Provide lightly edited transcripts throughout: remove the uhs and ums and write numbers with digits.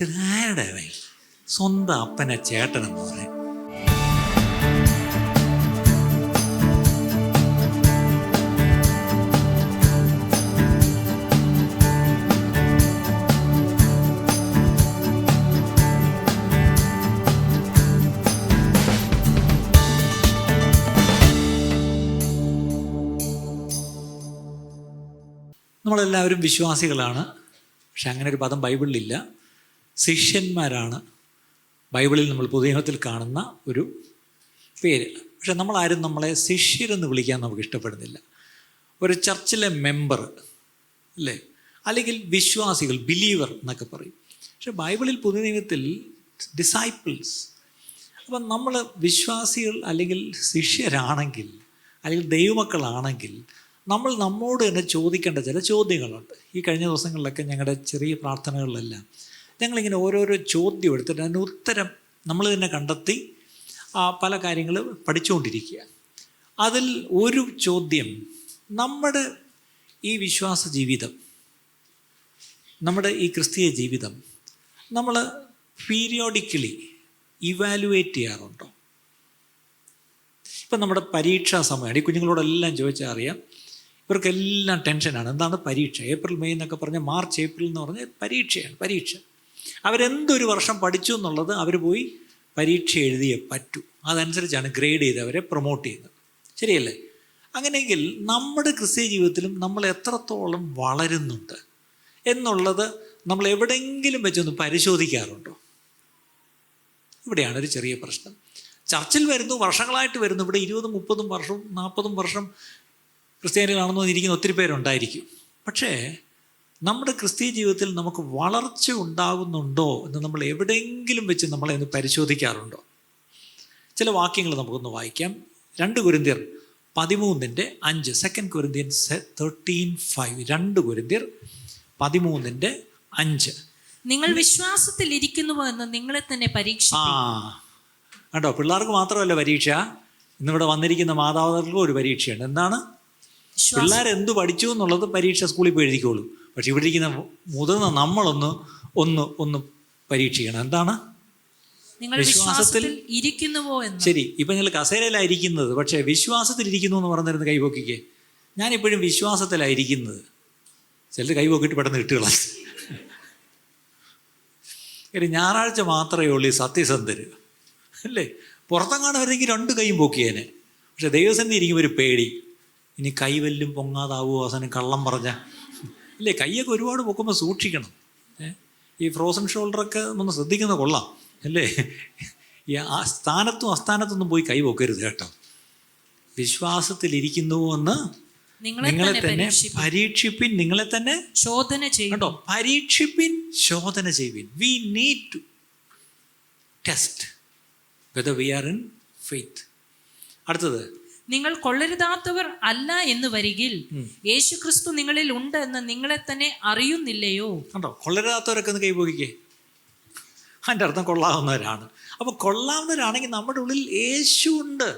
ആരുടെ സ്വന്തം അപ്പനെ ചേട്ടനെന്ന് പറയും. നമ്മളെല്ലാവരും വിശ്വാസികളാണ്. പക്ഷെ അങ്ങനെ ഒരു പദം ബൈബിളിലില്ല. ശിഷ്യന്മാരാണ് ബൈബിളിൽ നമ്മൾ പുതിയ നിയമത്തിൽ കാണുന്ന ഒരു പേര്. പക്ഷെ നമ്മളാരും നമ്മളെ ശിഷ്യരെന്ന് വിളിക്കാൻ നമുക്ക് ഇഷ്ടപ്പെടുന്നില്ല. ഒരു ചർച്ചിലെ മെമ്പർ അല്ലേ, അല്ലെങ്കിൽ വിശ്വാസികൾ, ബിലീവർ എന്നൊക്കെ പറയും. പക്ഷെ ബൈബിളിൽ പുതിയ നിയമത്തിൽ ഡിസൈപ്പിൾസ്. അപ്പം നമ്മൾ വിശ്വാസികൾ അല്ലെങ്കിൽ ശിഷ്യരാണെങ്കിൽ അല്ലെങ്കിൽ ദൈവമക്കളാണെങ്കിൽ നമ്മൾ നമ്മോട് തന്നെ ചോദിക്കേണ്ട ചില ചോദ്യങ്ങളുണ്ട്. ഈ കഴിഞ്ഞ ദിവസങ്ങളിലൊക്കെ ഞങ്ങളുടെ ചെറിയ പ്രാർത്ഥനകളിലെല്ലാം ഞങ്ങളിങ്ങനെ ഓരോരോ ചോദ്യം എടുത്തിട്ട് അതിൻ്റെ ഉത്തരം നമ്മൾ തന്നെ കണ്ടെത്തി പല കാര്യങ്ങൾ പഠിച്ചുകൊണ്ടിരിക്കുക. അതിൽ ഒരു ചോദ്യം, നമ്മുടെ ഈ വിശ്വാസ ജീവിതം, നമ്മുടെ ഈ ക്രിസ്തീയ ജീവിതം നമ്മൾ പീരിയോഡിക്കലി ഇവാലുവേറ്റ് ചെയ്യാറുണ്ടോ? ഇപ്പം നമ്മുടെ പരീക്ഷാ സമയമാണ്. ഈ കുഞ്ഞുങ്ങളോടെല്ലാം ചോദിച്ചാൽ അറിയാം, ഇവർക്കെല്ലാം ടെൻഷനാണ്. എന്താണ് പരീക്ഷ? ഏപ്രിൽ മെയ് എന്നൊക്കെ പറഞ്ഞാൽ മാർച്ച് ഏപ്രിൽ എന്ന് പറഞ്ഞാൽ പരീക്ഷയാണ്. പരീക്ഷ അവരെന്തൊരു വർഷം പഠിച്ചു എന്നുള്ളത് അവർ പോയി പരീക്ഷ എഴുതിയേ പറ്റൂ. അതനുസരിച്ചാണ് ഗ്രേഡ് ചെയ്ത് അവരെ പ്രൊമോട്ട് ചെയ്യുന്നത്. ശരിയല്ലേ? അങ്ങനെയെങ്കിൽ നമ്മുടെ ക്രിസ്തീയ ജീവിതത്തിലും നമ്മൾ എത്രത്തോളം വളരുന്നുണ്ട് എന്നുള്ളത് നമ്മൾ എവിടെയെങ്കിലും വെച്ചൊന്ന് പരിശോധിക്കാറുണ്ടോ? ഇവിടെയാണ് ഒരു ചെറിയ പ്രശ്നം. ചർച്ചിൽ വരുന്നു, വർഷങ്ങളായിട്ട് വരുന്നു. ഇവിടെ 20, 30 വർഷവും 40 വർഷം ക്രിസ്ത്യാനികളാണെന്ന് ഇരിക്കുന്ന ഒത്തിരി പേരുണ്ടായിരിക്കും. പക്ഷേ നമ്മുടെ ക്രിസ്തീയ ജീവിതത്തിൽ നമുക്ക് വളർച്ച ഉണ്ടാകുന്നുണ്ടോ എന്ന് നമ്മൾ എവിടെയെങ്കിലും വെച്ച് നമ്മളെ ഒന്ന് പരിശോധിക്കാറുണ്ടോ? ചില വാക്യങ്ങൾ നമുക്കൊന്ന് വായിക്കാം. 2 കൊരിന്ത്യർ 13:5, 2 കൊരിന്ത്യൻസ് 13:5. 2 കൊരിന്ത്യർ 13:5. നിങ്ങൾ വിശ്വാസത്തിൽ ഇരിക്കുന്നുവോ എന്ന് നിങ്ങളെ തന്നെ പരീക്ഷിക്കുക. കണ്ടോ, പിള്ളേർക്ക് മാത്രമല്ല പരീക്ഷ, ഇന്നിവിടെ വന്നിരിക്കുന്ന മാതാപിതാക്കൾക്കും ഒരു പരീക്ഷയുണ്ട്. എന്താണ്? പിള്ളേർ എന്തു പഠിച്ചു എന്നുള്ളത് പരീക്ഷ സ്കൂളിൽ പോയി എഴുതിക്കോളൂ. പക്ഷെ ഇവിടെ ഇരിക്കുന്ന മുതിർന്ന നമ്മളൊന്ന് പരീക്ഷിക്കണം. എന്താണ്? വിശ്വാസത്തിൽ ഇരിക്കുന്നുവോ എന്ന്. ശരി, ഇപ്പം നിങ്ങൾ കസേരയിലായിരിക്കുന്നത്, പക്ഷേ വിശ്വാസത്തിൽ ഇരിക്കുന്നു എന്ന് പറഞ്ഞിരുന്ന് കൈപോക്കിക്കേ. ഞാനിപ്പോഴും വിശ്വാസത്തിലായിരിക്കുന്നത്. ചിലർ കൈപോക്കിയിട്ട് പെട്ടെന്ന് കിട്ടുകളാം. ഞായറാഴ്ച മാത്രമേ ഉള്ളൂ ഈ സത്യസന്ധര് അല്ലേ. പുറത്തെങ്ങാണ്ട് വരുന്നെങ്കിൽ 2 കൈയും പൊക്കിയേനെ. പക്ഷെ ദൈവസന്ധി ഇരിക്കുമ്പോൾ ഒരു പേടി, ഇനി കൈവല്ലും പൊങ്ങാതാവുമോ, അവസാനം കള്ളം പറഞ്ഞ ഇല്ലേ. കൈയൊക്കെ ഒരുപാട് പൊക്കുമ്പോൾ സൂക്ഷിക്കണം. ഈ ഫ്രോസൺ ഷോൾഡറൊക്കെ ഒന്ന് ശ്രദ്ധിക്കുന്ന കൊള്ളാം അല്ലേ. ഈ സ്ഥാനത്തും അസ്ഥാനത്തൊന്നും പോയി കൈ പൊക്കരുത് കേട്ടോ. വിശ്വാസത്തിലിരിക്കുന്നുവോ എന്ന് നിങ്ങളെ തന്നെ പരീക്ഷിപ്പിൻ, നിങ്ങളെ തന്നെ ശോധന ചെയ്യും. കേട്ടോ, പരീക്ഷിപ്പിൻ, ശോധന ചെയ്യുവിൻ. We need to test whether we are in faith. അടുത്തത്, നിങ്ങൾ കൊള്ളരുതാത്തവർ അല്ല എന്ന് വരികിൽ യേശുക്രിസ്തു നിങ്ങളിൽ ഉണ്ട് എന്ന് നിങ്ങളെ തന്നെ അറിയുന്നില്ലയോ? കണ്ടോ, കൊള്ളരുതാത്തവരൊക്കെ ഒന്ന് കൈപോകിക്കേ. അതിൻ്റെ അർത്ഥം കൊള്ളാവുന്നവരാണ്. അപ്പോൾ കൊള്ളാവുന്നവരാണെങ്കിൽ നമ്മുടെ ഉള്ളിൽ യേശു ഉണ്ട്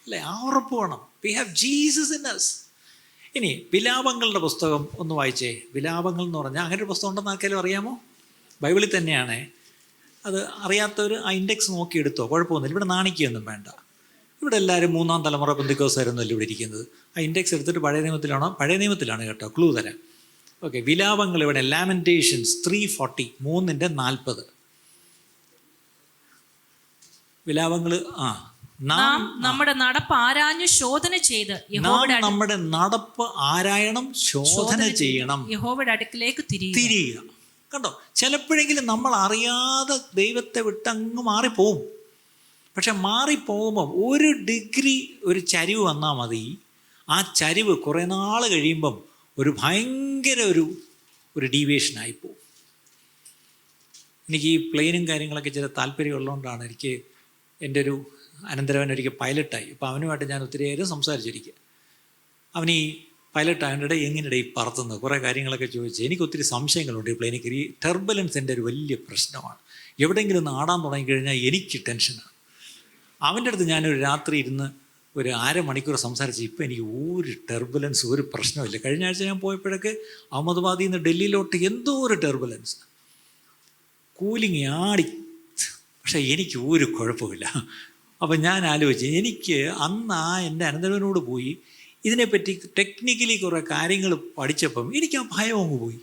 അല്ലേ, ആ ഉറപ്പ് വേണം. We have Jesus in us. ഇനി വിലാപങ്ങളുടെ പുസ്തകം ഒന്ന് വായിച്ചേ. വിലാപങ്ങൾ എന്ന് പറഞ്ഞാൽ അങ്ങനെ ഒരു പുസ്തകം ഉണ്ടെന്ന് ആർക്കെങ്കിലും അറിയാമോ? ബൈബിളിൽ തന്നെയാണ്. അത് അറിയാത്തവർ ആ ഇൻഡെക്സ് നോക്കി എടുത്തോ, കുഴപ്പമൊന്നുമില്ല. ഇവിടെ നാണിക്കുകയൊന്നും വേണ്ട. ഇവിടെ എല്ലാവരും 3-ാം തലമുറ പെന്തിക്കോസ്കാരൊന്നുമല്ല ഇവിടെ ഇരിക്കുന്നത്. ആ ഇൻഡെക്സ് എടുത്തിട്ട് പഴയ നിയമത്തിലാണ് കേട്ടോ, ക്ലൂ തരാം. ഓക്കെ, വിലാപങ്ങൾ ഇവിടെ ലാമെന്റേഷൻസ് 3:40, 3:40. വിലാപങ്ങൾ. നാം നമ്മുടെ നടപ്പ് ആരാഞ്ഞ് ശോധന ചെയ്ത് നമ്മുടെ നടപ്പ് ആരായണം, ശോധന ചെയ്യണം, യഹോവയുടെ അടുക്കിലേക്ക് തിരിയുക. കണ്ടോ, ചിലപ്പോഴെങ്കിലും നമ്മൾ അറിയാതെ ദൈവത്തെ വിട്ടങ്ങ് മാറിപ്പോവും. പക്ഷെ മാറിപ്പോകുമ്പോൾ 1 ഡിഗ്രി ഒരു ചരിവ് വന്നാൽ മതി. ആ ചരിവ് കുറേ നാൾ കഴിയുമ്പം ഒരു ഭയങ്കര ഒരു ഡീവിയേഷനായിപ്പോവും. എനിക്ക് ഈ പ്ലെയിനും കാര്യങ്ങളൊക്കെ ചില താല്പര്യമുള്ളതുകൊണ്ടാണ് എനിക്ക് എൻ്റെ ഒരു അനന്തരവൻ ഒരിക്കൽ പൈലറ്റായി. അപ്പോൾ അവനുമായിട്ട് ഞാൻ ഒത്തിരിയേറെ സംസാരിച്ചിരിക്കുക. അവൻ ഈ പൈലറ്റായതിൻ്റെ എങ്ങനെയുടെ ഈ പറത്തുന്നത് കുറേ കാര്യങ്ങളൊക്കെ ചോദിച്ച് എനിക്ക് ഒത്തിരി സംശയങ്ങളുണ്ട്. ഈ പ്ലെയിനിൽ ഈ ടെർബുലൻസ് എൻ്റെ ഒരു വലിയ പ്രശ്നമാണ്. എവിടെയെങ്കിലും ഒന്ന് ആടാൻ തുടങ്ങിക്കഴിഞ്ഞാൽ എനിക്ക് ടെൻഷനാണ്. അവൻ്റെ അടുത്ത് ഞാനൊരു രാത്രി ഇരുന്ന് ഒരു 1/2 മണിക്കൂർ സംസാരിച്ച് ഇപ്പോൾ എനിക്ക് ഒരു ടെർബുലൻസ്, ഒരു പ്രശ്നമില്ല. കഴിഞ്ഞ ആഴ്ച ഞാൻ പോയപ്പോഴൊക്കെ അഹമ്മദാബാദിൽ നിന്ന് ഡൽഹിയിലോട്ട് എന്തോ ഒരു ടെർബുലൻസ്. കൂലിങ് ആടി. പക്ഷേ എനിക്ക് ഒരു കുഴപ്പമില്ല. അപ്പം ഞാൻ ആലോചിച്ച്, എനിക്ക് അന്ന് എൻ്റെ അനന്തരവനോട് പോയി ഇതിനെപ്പറ്റി ടെക്നിക്കലി കുറേ കാര്യങ്ങൾ പഠിച്ചപ്പം എനിക്ക് ആ ഭയം അങ്ങ് പോയി.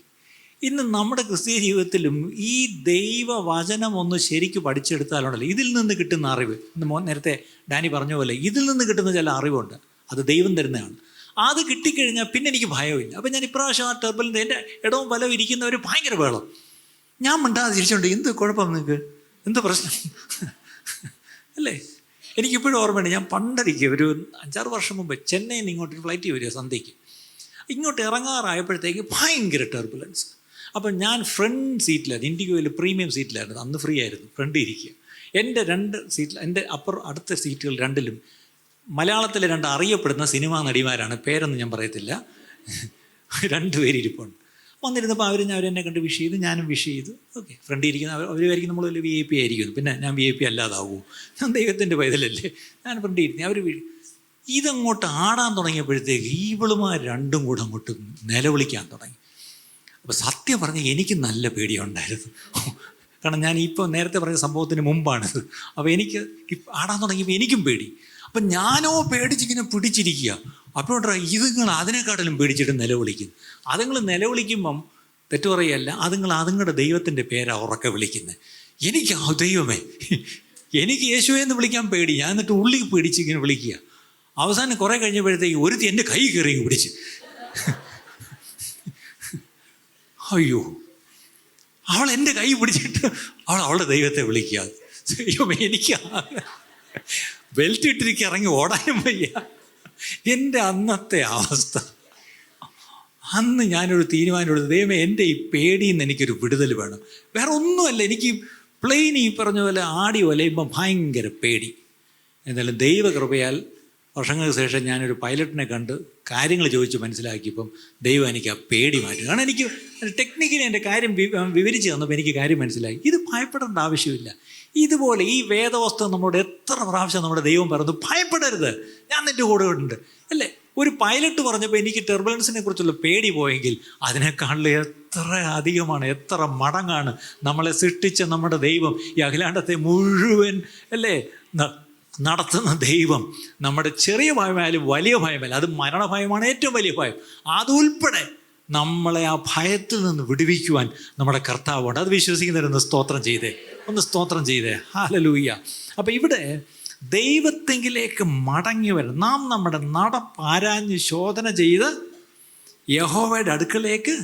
ഇന്ന് നമ്മുടെ ക്രിസ്തീയ ജീവിതത്തിലും ഈ ദൈവവചനം ഒന്ന് ശരിക്കും പഠിച്ചെടുത്താലുണ്ടല്ലോ ഇതിൽ നിന്ന് കിട്ടുന്ന അറിവ്, ഇന്ന് നേരത്തെ ഡാനി പറഞ്ഞ പോലെ ഇതിൽ നിന്ന് കിട്ടുന്ന ചില അറിവുണ്ട്, അത് ദൈവം തരുന്നതാണ്. അത് കിട്ടിക്കഴിഞ്ഞാൽ പിന്നെ എനിക്ക് ഭയമില്ല. അപ്പം ഞാൻ ഇപ്രാവശ്യം ആ ടെർബിളിൻ്റെ എൻ്റെ ഇടവും വലവും ഇരിക്കുന്നവർ ഭയങ്കര വേളം, ഞാൻ മിണ്ടാതെ തിരിച്ചുകൊണ്ട് എന്ത് കുഴപ്പം നിങ്ങൾക്ക്, എന്ത് പ്രശ്നം അല്ലേ? എനിക്കിപ്പോഴും ഓർമ്മയുണ്ട്, ഞാൻ പണ്ടൊരിക്കുക ഒരു 5-6 വർഷം മുമ്പ് ചെന്നൈയിൽ നിന്ന് ഇങ്ങോട്ട് ഫ്ലൈറ്റ് വരിക സന്ധ്യയ്ക്ക്. ഇങ്ങോട്ട് ഇറങ്ങാറായപ്പോഴത്തേക്ക് ഭയങ്കര ടെർബുലൻസ്. അപ്പം ഞാൻ ഫ്രണ്ട് സീറ്റിലായിരുന്നു, ഇൻഡിഗോയിൽ പ്രീമിയം സീറ്റിലായിരുന്നു, അന്ന് ഫ്രീ ആയിരുന്നു, ഫ്രണ്ട് ഇരിക്കുക. എൻ്റെ 2 സീറ്റിൽ, എൻ്റെ അടുത്ത സീറ്റുകൾ 2ലും മലയാളത്തിലെ 2 അറിയപ്പെടുന്ന സിനിമാ നടിമാരാണ്, പേരൊന്നും ഞാൻ പറയത്തില്ല, 2 പേരിരിപ്പുണ്ട്. വന്നിരുന്നപ്പോൾ അവരെന്നെ കണ്ട് വിഷ് ചെയ്തു, ഞാനും വിഷ് ചെയ്തു. ഓക്കെ, ഫ്രണ്ടിൽ ഇരിക്കുന്ന അവർ വിചാരിക്കും നമ്മൾ വലിയ VIP ആയിരിക്കുന്നു. പിന്നെ ഞാൻ VIP അല്ലാതാവുമോ? ഞാൻ ദൈവത്തിൻ്റെ പൈതലല്ലേ, ഞാൻ ഫ്രണ്ടിൽ ഇരുന്നു. അവർ ഇതങ്ങോട്ട് ആടാൻ തുടങ്ങിയപ്പോഴത്തേക്ക് ഇവളുമാർ 2ഉം കൂടെ അങ്ങോട്ട് നിലവിളിക്കാൻ തുടങ്ങി. അപ്പോൾ സത്യം പറഞ്ഞാൽ എനിക്ക് നല്ല പേടിയുണ്ടായിരുന്നു. കാരണം ഞാൻ ഇപ്പോൾ നേരത്തെ പറഞ്ഞ സംഭവത്തിന് മുമ്പാണിത്. അപ്പോൾ എനിക്ക് ആടാൻ തുടങ്ങിയപ്പോൾ എനിക്കും പേടി. അപ്പം ഞാനോ പേടിച്ചിങ്ങനെ പിടിച്ചിരിക്കുക. അപ്പോഴാ ഇതുങ്ങൾ അതിനെക്കാട്ടിലും പേടിച്ചിട്ട് നിലവിളിക്കുന്നു. അതുങ്ങൾ നിലവിളിക്കുമ്പം തെറ്റു പറയല്ല, അതുങ്ങളുടെ ദൈവത്തിൻ്റെ പേരാണ് ഉറക്കെ വിളിക്കുന്നത്. എനിക്ക് ദൈവമേ, എനിക്ക് യേശുവേ എന്ന് വിളിക്കാൻ പേടി. ഞാൻ എന്നിട്ട് ഉള്ളി പേടിച്ചിങ്ങനെ വിളിക്കുക. അവസാനം കുറേ കഴിഞ്ഞപ്പോഴത്തേക്ക് ഒരുത്തി എൻ്റെ കൈ കയറി പിടിച്ച്, അയ്യോ, അവൾ എൻ്റെ കൈ പിടിച്ചിട്ട് അവളുടെ ദൈവത്തെ വിളിക്കുക. ദൈവമേ, എനിക്ക് ബെൽറ്റ് ഇട്ടിരിക്കുക, ഇറങ്ങി ഓടാനും വയ്യ. എൻ്റെ അന്നത്തെ അവസ്ഥ. അന്ന് ഞാനൊരു തീരുമാനം എടുത്തു, ദൈവമേ എൻ്റെ ഈ പേടിയിൽ നിന്ന് എനിക്കൊരു വിടുതൽ വേണം. വേറെ ഒന്നുമല്ല, എനിക്ക് പ്ലെയിൻ ഈ പറഞ്ഞ പോലെ ആടി ഒലയുമ്പം ഭയങ്കര പേടി. എന്നാലും ദൈവകൃപയാൽ വർഷങ്ങൾക്ക് ശേഷം ഞാനൊരു പൈലറ്റിനെ കണ്ട് കാര്യങ്ങൾ ചോദിച്ച് മനസ്സിലാക്കിയപ്പം ദൈവം എനിക്ക് ആ പേടി മാറ്റി. കാരണം എനിക്ക് ടെക്നിക്കലി എൻ്റെ കാര്യം വിവരിച്ച് തന്നപ്പോൾ എനിക്ക് കാര്യം മനസ്സിലായി. ഇത് ഭയപ്പെടേണ്ട ആവശ്യമില്ല. ഇതുപോലെ ഈ വേദവസ്തു നമ്മളോട് എത്ര പ്രാവശ്യം നമ്മുടെ ദൈവം പറഞ്ഞു, ഭയപ്പെടരുത്, ഞാൻ നിൻ്റെ കൂടെ ഉണ്ട് അല്ലേ? ഒരു പൈലറ്റ് പറഞ്ഞപ്പോൾ എനിക്ക് ടെർബുലൻസിനെ കുറിച്ചുള്ള പേടി പോയെങ്കിൽ അതിനേക്കാളിൽ എത്ര അധികമാണ്, എത്ര മടങ്ങാണ് നമ്മളെ സൃഷ്ടിച്ച നമ്മുടെ ദൈവം, ഈ അഖിലാണ്ടത്തെ മുഴുവൻ അല്ലേ നടത്തുന്ന ദൈവം. നമ്മുടെ ചെറിയ ഭയമായാലും വലിയ ഭയമായാലും, അത് മരണഭയമാണ് ഏറ്റവും വലിയ ഭയം, അതുൾപ്പെടെ നമ്മളെ ആ ഭയത്തിൽ നിന്ന് വിടുവിക്കുവാൻ നമ്മുടെ കർത്താവുണ്ട്. അത് വിശ്വസിക്കുന്നവരൊന്ന് സ്തോത്രം ചെയ്തേ, ഒന്ന് സ്തോത്രം ചെയ്തേ, ഹല്ലേലൂയ. അപ്പം ഇവിടെ ദൈവത്തെങ്കിലേക്ക് മടങ്ങി വരും. നാം നമ്മുടെ നടപ്പാരാഞ്ഞ് ശോധന ചെയ്ത് യഹോവയുടെ അടുക്കലേക്ക്.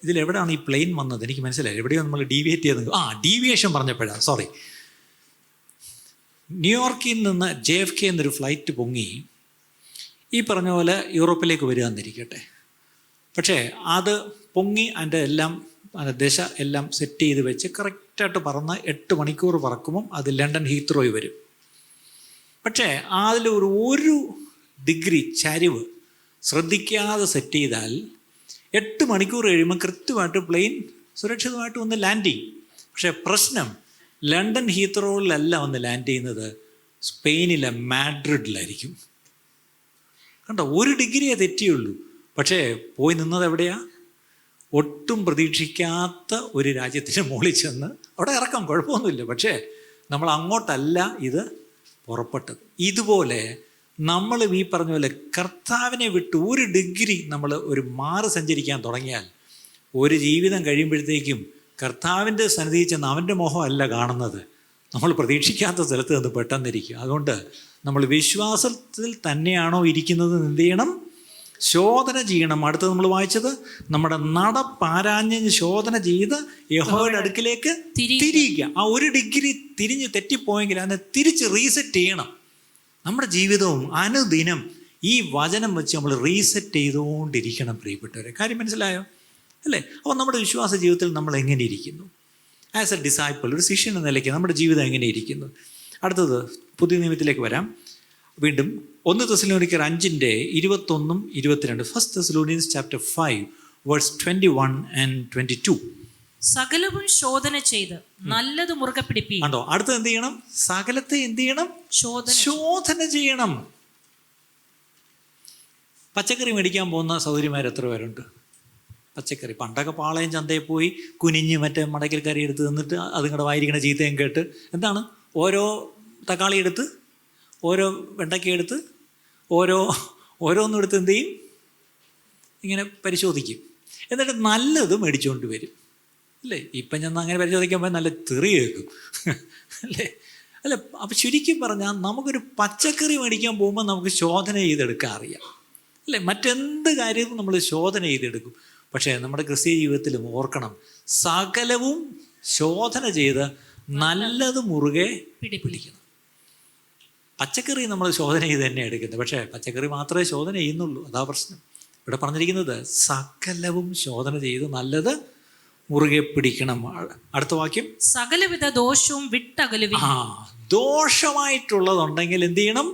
ഇതിലെവിടെയാണ് ഈ പ്ലെയിൻ വന്നത് എനിക്ക് മനസ്സിലായി. എവിടെയോ നമ്മൾ ഡീവിയേറ്റ് ചെയ്ത്, ഡീവിയേഷൻ പറഞ്ഞപ്പോഴാണ്, സോറി. ന്യൂയോർക്കിൽ നിന്ന് JFK എന്നൊരു ഫ്ലൈറ്റ് പൊങ്ങി ഈ പറഞ്ഞ പോലെ യൂറോപ്പിലേക്ക് വരിക എന്നിരിക്കട്ടെ. പക്ഷേ അത് പൊങ്ങി അതിൻ്റെ ദശ എല്ലാം സെറ്റ് ചെയ്ത് വെച്ച് കറക്റ്റായിട്ട് പറന്ന് 8 മണിക്കൂർ പറക്കുമ്പം അത് ലണ്ടൻ ഹീത്രോയിൽ വരും. പക്ഷേ അതിലൊരു ഡിഗ്രി ചരിവ് ശ്രദ്ധിക്കാതെ സെറ്റ് ചെയ്താൽ 8 മണിക്കൂർ കഴിയുമ്പോൾ കൃത്യമായിട്ട് പ്ലെയിൻ സുരക്ഷിതമായിട്ട് വന്ന് ലാൻഡ് ചെയ്യും. പക്ഷേ പ്രശ്നം, ലണ്ടൻ ഹീത്രോയിലല്ല വന്ന് ലാൻഡ് ചെയ്യുന്നത്, സ്പെയിനിലെ മാഡ്രിഡിലായിരിക്കും. കണ്ടോ, 1 ഡിഗ്രിയേ തെറ്റിയുള്ളൂ. പക്ഷേ പോയി നിന്നത് എവിടെയാണ്? ഒട്ടും പ്രതീക്ഷിക്കാത്ത ഒരു രാജ്യത്തിന് മുകളിൽ ചെന്ന് അവിടെ ഇറക്കാം, കുഴപ്പമൊന്നുമില്ല. പക്ഷേ നമ്മൾ അങ്ങോട്ടല്ല ഇത് പുറപ്പെട്ടത്. ഇതുപോലെ നമ്മൾ ഈ പറഞ്ഞ പോലെ കർത്താവിനെ വിട്ട് 1 ഡിഗ്രി നമ്മൾ മാറി സഞ്ചരിക്കാൻ തുടങ്ങിയാൽ ഒരു ജീവിതം കഴിയുമ്പോഴത്തേക്കും കർത്താവിൻ്റെ സന്നിധിയിൽ ചെന്ന് അവൻ്റെ മോഹമല്ല കാണുന്നത്, നമ്മൾ പ്രതീക്ഷിക്കാത്ത സ്ഥലത്ത് നിന്ന് പെട്ടെന്നിരിക്കും. അതുകൊണ്ട് നമ്മൾ വിശ്വാസത്തിൽ തന്നെയാണോ ഇരിക്കുന്നത് എന്ത് ചെയ്യണം? ശോധന ചെയ്യണം. അടുത്തത് നമ്മൾ വായിച്ചത്, നമ്മുടെ നടപ്പാരാഞ്ഞ് ശോധന ചെയ്ത് യഹോവയുടെ അടുക്കിലേക്ക് തിരിയുക. ആ 1 ഡിഗ്രി തിരിഞ്ഞ് തെറ്റിപ്പോയെങ്കിൽ അതിനെ തിരിച്ച് റീസെറ്റ് ചെയ്യണം. നമ്മുടെ ജീവിതവും അനുദിനം ഈ വചനം വെച്ച് നമ്മൾ റീസെറ്റ് ചെയ്തുകൊണ്ടിരിക്കണം. പ്രിയപ്പെട്ടവരെ, കാര്യം മനസ്സിലായോ അല്ലേ? അപ്പോൾ നമ്മുടെ വിശ്വാസ ജീവിതത്തിൽ നമ്മൾ എങ്ങനെ ഇരിക്കുന്നു? ആസ് എ ഡിസൈപ്പിൾ, ഒരു ശിഷ്യൻ എന്ന നിലയ്ക്ക് നമ്മുടെ ജീവിതം എങ്ങനെ ഇരിക്കുന്നു? അടുത്തത് പുതിയ നിയമത്തിലേക്ക് വരാം. വീണ്ടും 1 തെസ്സലോനിക്കർ 5:21-22. 1 Thessalonians chapter 5 verse 21 and 22. സകലവും ശോധന ചെയ്ത് നല്ലത് മുറുകെ പിടിപ്പീൻ. കണ്ടോ, അടുത്ത് എന്ത് ചെയ്യണം? സകലത്തെ എന്ത് ചെയ്യണം? ശോധന ചെയ്യണം. പച്ചക്കറി മേടിക്കാൻ പോകുന്ന സഹോദരിമാർ എത്ര പേരുണ്ട്? പച്ചക്കറി. പണ്ടൊക്കെ പാളയം ചന്തയിൽ പോയി കുനിഞ്ഞ് മറ്റേ മടക്കിൽ കറി എടുത്ത് തിന്നിട്ട് അതുങ്ങളുടെ വായിരിക്കണ ചീത്തയും കേട്ട് എന്താണ് ഓരോ തക്കാളി എടുത്ത് ഓരോ വെണ്ടയ്ക്ക എടുത്ത് ഓരോന്നും എടുത്ത് എന്ത് ചെയ്യും, ഇങ്ങനെ പരിശോധിക്കും. എന്നിട്ട് നല്ലത് മേടിച്ചുകൊണ്ട് വരും അല്ലേ. ഇപ്പം ഞാൻ അങ്ങനെ പരിശോധിക്കുമ്പോൾ നല്ല തെറി കേൾക്കും അല്ലേ. അല്ല, അപ്പം ചുരുക്കി പറഞ്ഞാൽ നമുക്കൊരു പച്ചക്കറി മേടിക്കാൻ പോകുമ്പോൾ നമുക്ക് ശോധന ചെയ്തെടുക്കാൻ അറിയാം അല്ലേ. മറ്റെന്ത് കാര്യവും നമ്മൾ ശോധന ചെയ്തെടുക്കും. പക്ഷേ നമ്മുടെ ക്രിസ്തീയ ജീവിതത്തിലും ഓർക്കണം, സകലവും ശോധന ചെയ്ത് നല്ലത് മുറുകെ പിടിക്കണം. പച്ചക്കറി നമ്മൾ ശോധന ചെയ്ത് തന്നെ എടുക്കുന്നത്, പക്ഷേ പച്ചക്കറി മാത്രമേ ശോധന ചെയ്യുന്നുള്ളൂ, അതാ പ്രശ്നം. ഇവിടെ പറഞ്ഞിരിക്കുന്നത് സകലവും ശോധന ചെയ്ത് നല്ലത് മുറുകെ പിടിക്കണം. അടുത്ത വാക്യം, സകലവിധ ദോഷവും വിട്ടകലുവിൻ. ദോഷമായിട്ടുള്ളതുണ്ടെങ്കിൽ എന്ത് ചെയ്യണം?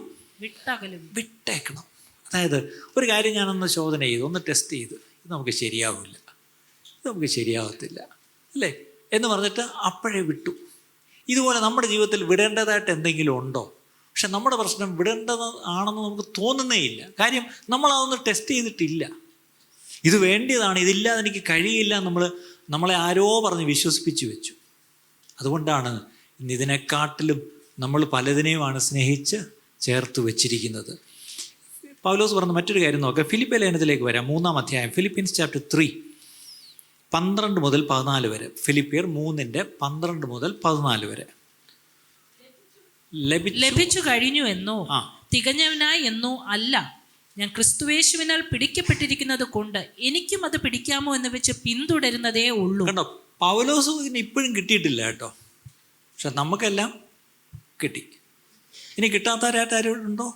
വിട്ടേക്കണം. അതായത് ഒരു കാര്യം ഞാനൊന്ന് ശോധന ചെയ്തു, ഒന്ന് ടെസ്റ്റ് ചെയ്ത്, ഇത് നമുക്ക് ശരിയാവില്ല, ഇത് നമുക്ക് ശരിയാവത്തില്ല അല്ലേ എന്ന് പറഞ്ഞിട്ട് അപ്പോഴേ വിട്ടു. ഇതുപോലെ നമ്മുടെ ജീവിതത്തിൽ വിടേണ്ടതായിട്ട് എന്തെങ്കിലും ഉണ്ടോ? പക്ഷെ നമ്മുടെ പ്രശ്നം വിടേണ്ടത് ആണെന്ന് നമുക്ക് തോന്നുന്നേ ഇല്ല. കാര്യം നമ്മളതൊന്ന് ടെസ്റ്റ് ചെയ്തിട്ടില്ല. ഇത് വേണ്ടിയതാണ്, ഇതില്ലാതെ എനിക്ക് കഴിയില്ല, നമ്മളെ ആരോ പറഞ്ഞ് വിശ്വസിപ്പിച്ച് വെച്ചു. അതുകൊണ്ടാണ് ഇന്ന് ഇതിനെക്കാട്ടിലും നമ്മൾ പലതിനെയുമാണ് സ്നേഹിച്ച് ചേർത്ത് വെച്ചിരിക്കുന്നത്. പൗലോസ് പറഞ്ഞ മറ്റൊരു കാര്യം നോക്കാം. ഫിലിപ്പിയ ലേഖനത്തിലേക്ക് വരാം, 3-ാം അധ്യായം, ഫിലിപ്പീൻസ് ചാപ്റ്റർ 3, 12 മുതൽ 14 വരെ. ഫിലിപ്പിയർ 3:12 മുതൽ 14 വരെ. ലഭിച്ചു കഴിഞ്ഞു എന്നോ തികഞ്ഞവനായി എന്നോ അല്ല, ഞാൻ ക്രിസ്തുയേശുവിനാൽ പിടിക്കപ്പെട്ടിരിക്കുന്നത് കൊണ്ട് എനിക്കും അത് പിടിക്കാമോ എന്ന് വെച്ച് പിന്തുടരുന്നതേ ഉള്ളൂ. കണ്ടോ, പൗലോസിന് ഇപ്പോഴും കിട്ടിയിട്ടില്ല കേട്ടോ, പക്ഷെ നമുക്കെല്ലാം കിട്ടി. ഇനി കിട്ടാത്തവരായിട്ട് ആരുണ്ടോ?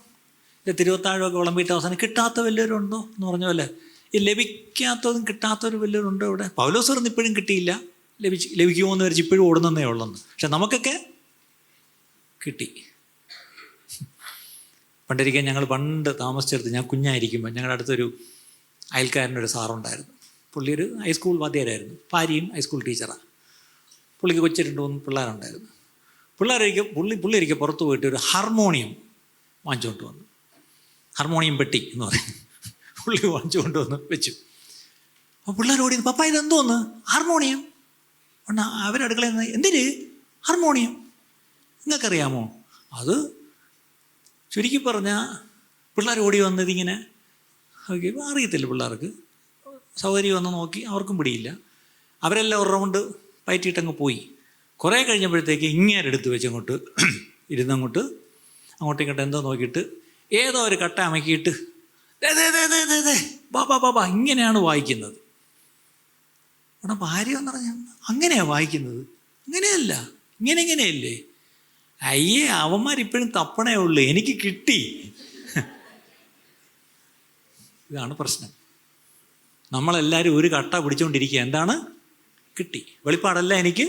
തിരുവത്താഴമൊക്കെ വിളമ്പിയിട്ട് അവസാനം കിട്ടാത്ത വല്ലവരും ഉണ്ടോ എന്ന് പറഞ്ഞ പോലെ ഈ ലഭിക്കാത്തതും കിട്ടാത്തവരും വല്ലവരും ഉണ്ടോ ഇവിടെ? പൗലോസ് പറഞ്ഞ് ഇപ്പോഴും കിട്ടിയില്ല, ലഭിക്കുമോ എന്ന് വരച്ച് ഇപ്പോഴും ഓടുന്നതേ ഉള്ളെന്ന്. പക്ഷെ നമുക്കൊക്കെ കിട്ടി. പണ്ടിരിക്കാൻ പണ്ട് താമസിച്ചെടുത്ത്, ഞാൻ കുഞ്ഞായിരിക്കുമ്പോൾ ഞങ്ങളുടെ അടുത്തൊരു അയൽക്കാരനൊരു സാറുണ്ടായിരുന്നു. പുള്ളി ഒരു ഹൈസ്കൂൾ വാദ്യരായിരുന്നു, ഭാര്യയും ഹൈസ്കൂൾ ടീച്ചറാണ്. പുള്ളിക്ക് കൊച്ചു 2-3 പിള്ളേരുണ്ടായിരുന്നു. പുള്ളി ഒരിക്കൽ പുറത്ത് പോയിട്ട് ഒരു ഹാർമോണിയം വാങ്ങിച്ചുകൊണ്ട് വന്നു. ഹാർമോണിയം പെട്ടി എന്ന് പറയും, പുള്ളി വാങ്ങിച്ചുകൊണ്ട് വന്ന് വെച്ചു. അപ്പോൾ പിള്ളേർ ഓടി, പപ്പ ഇതെന്തോന്ന് ഹാർമോണിയം? അവരടുക്കളയിൽ നിന്ന്, എന്തിന് ഹാർമോണിയം? നിങ്ങൾക്കറിയാമോ? അത് ചുരുക്കി പറഞ്ഞാൽ പിള്ളേർ ഓടി വന്നതിങ്ങനെ അറിയത്തില്ല പിള്ളേർക്ക്. സൗകര്യം വന്ന് നോക്കി, അവർക്കും പിടിയില്ല. അവരെല്ലാം ഒരു റൗണ്ട് പയറ്റിയിട്ടങ്ങ് പോയി. കുറേ കഴിഞ്ഞപ്പോഴത്തേക്ക് ഇങ്ങേരെടുത്ത് വെച്ച് അങ്ങോട്ട് ഇങ്ങോട്ട് എന്തോ നോക്കിയിട്ട് ഏതോ ഒരു കട്ട അമക്കിയിട്ട് ബാബാ ഇങ്ങനെയാണ് വായിക്കുന്നത്. അവിടെ ഭാര്യ എന്ന് പറഞ്ഞാൽ അങ്ങനെയാണ് വായിക്കുന്നത്, അങ്ങനെയല്ല, ഇങ്ങനെയല്ലേ? അയ്യേ, അവന്മാരിപ്പോഴും തപ്പണേ ഉള്ളൂ, എനിക്ക് കിട്ടി. ഇതാണ് പ്രശ്നം. നമ്മളെല്ലാവരും ഒരു കട്ട പിടിച്ചുകൊണ്ടിരിക്കുക. എന്താണ്? കിട്ടി. വെളിപ്പാടെല്ലാം എനിക്ക്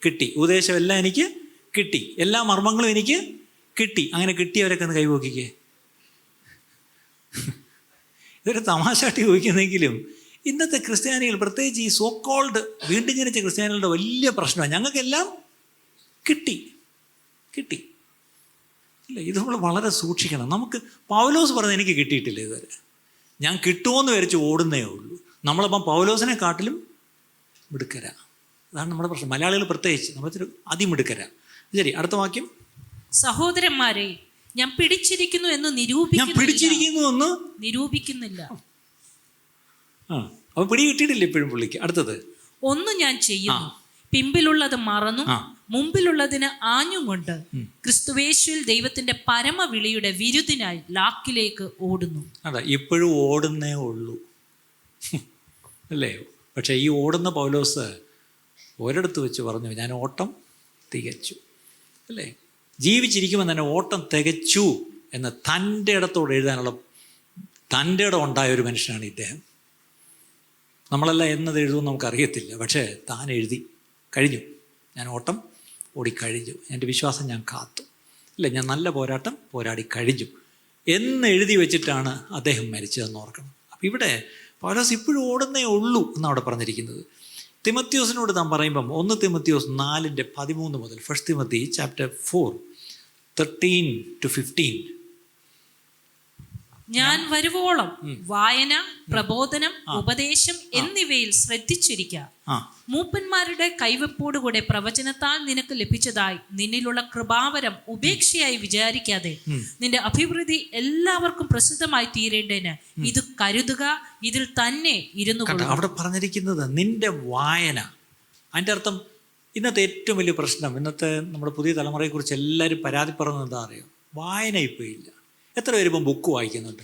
കിട്ടി, ഉപദേശമെല്ലാം എനിക്ക് കിട്ടി, എല്ലാ മർമ്മങ്ങളും എനിക്ക് കിട്ടി. അങ്ങനെ കിട്ടിയവരൊക്കെ ഒന്ന് കൈപോക്കിക്കേ. ഇതൊരു തമാശയായിട്ട് ചോദിക്കുന്നെങ്കിലും ഇന്നത്തെ ക്രിസ്ത്യാനികൾ, പ്രത്യേകിച്ച് ഈ സോ കോൾഡ് വീണ്ടും ജനിച്ച ക്രിസ്ത്യാനികളുടെ വലിയ പ്രശ്നമാണ് ഞങ്ങൾക്കെല്ലാം കിട്ടി ഇല്ല. ഇത് നമ്മൾ വളരെ സൂക്ഷിക്കണം. നമുക്ക് പൗലോസ് പറഞ്ഞത് എനിക്ക് കിട്ടിയിട്ടില്ല ഇതുവരെ, ഞാൻ കിട്ടുമോയെന്ന് വരച്ച് ഓടുന്നേ ഉള്ളൂ. നമ്മളപ്പം പൗലോസിനെ കാട്ടിലും മിടുക്കരാ. അതാണ് നമ്മുടെ പ്രശ്നം. മലയാളികൾ പ്രത്യേകിച്ച് നമ്മളൊരു അതിമിടുക്കരാ. ശരി, അടുത്ത വാക്യം, സഹോദരന്മാരെ ഞാൻ പിടിച്ചിരിക്കുന്നു എന്ന് നിരൂപിക്കുന്നില്ല. അപ്പൊ പിടി കിട്ടിയിട്ടില്ല ഇപ്പോഴും പുള്ളിക്ക്. അടുത്തത്, ഒന്ന് ഞാൻ ചെയ്യുന്നു, പിമ്പിലുള്ളത് മറന്നും മുമ്പിലുള്ളതിന് ആഞ്ഞും കൊണ്ട് ക്രിസ്തുവേശുവിൽ ദൈവത്തിന്റെ പരമവിളിയുടെ വിരുദിനായി ലാക്കിലേക്ക് ഓടുന്നു. അതാ ഇപ്പോഴും ഓടുന്നേ ഉള്ളൂ അല്ലേ? പക്ഷെ ഈ ഓടുന്ന പൗലോസ് ഒരിടത്ത് വെച്ച് പറഞ്ഞു, ഞാൻ ഓട്ടം തികച്ചു അല്ലേ? ജീവിച്ചിരിക്കുമ്പോൾ തന്നെ ഓട്ടം തികച്ചു എന്ന് തൻ്റെ ഇടത്തോട് എഴുതാനുള്ള തൻ്റെ ഇടം ഉണ്ടായ ഒരു മനുഷ്യനാണ് ഇദ്ദേഹം. നമ്മളെല്ലാം എന്നത് എഴുതുമെന്ന് നമുക്കറിയത്തില്ല, പക്ഷേ താൻ എഴുതി കഴിഞ്ഞു. ഞാൻ ഓട്ടം ഓടിക്കഴിഞ്ഞു, എൻ്റെ വിശ്വാസം ഞാൻ കാത്തു അല്ലേ, ഞാൻ നല്ല പോരാട്ടം പോരാടി കഴിഞ്ഞു എന്ന് എഴുതി വെച്ചിട്ടാണ് അദ്ദേഹം മരിച്ചതെന്ന് ഓർക്കണം. അപ്പം ഇവിടെ പൗലോസ് ഇപ്പോഴും ഓടുന്നേ ഉള്ളൂ എന്നാണ് അവിടെ പറഞ്ഞിരിക്കുന്നത്. തിമത്യോസിനോട് താൻ പറയുമ്പം 1 തിമത്യോസ് 4:13 മുതൽ, 1 തിമത്തി ചാപ്റ്റർ 4:13-15. ഞാൻ വരുവോളം വായന, പ്രബോധനം, ഉപദേശം എന്നിവയിൽ ശ്രദ്ധിച്ചിരിക്കുക. മൂപ്പന്മാരുടെ കൈവപ്പോടുകൂടെ പ്രവചനത്താൽ നിനക്ക് ലഭിച്ചതായി നിന്നിലുള്ള കൃപാവരം ഉപേക്ഷയായി വിചാരിക്കാതെ നിന്റെ അഭിവൃദ്ധി എല്ലാവർക്കും പ്രസിദ്ധമായി തീരേണ്ടതിന് ഇത് കരുതുക, ഇതിൽ തന്നെ ഇരുന്നു കൊള്ളുക. അവിടെ പറഞ്ഞിരിക്കുന്നത് നിന്റെ വായന. അതിൻ്റെ അർത്ഥം ഇന്നത്തെ ഏറ്റവും വലിയ പ്രശ്നം, ഇന്നത്തെ നമ്മുടെ പുതിയ തലമുറയെക്കുറിച്ച് എല്ലാവരും പരാതിപ്പെടുന്നത് എന്താ അറിയോ? വായന ഇപ്പോൾ ഇല്ല. എത്ര പേര് ഇപ്പം ബുക്ക് വായിക്കുന്നുണ്ട്?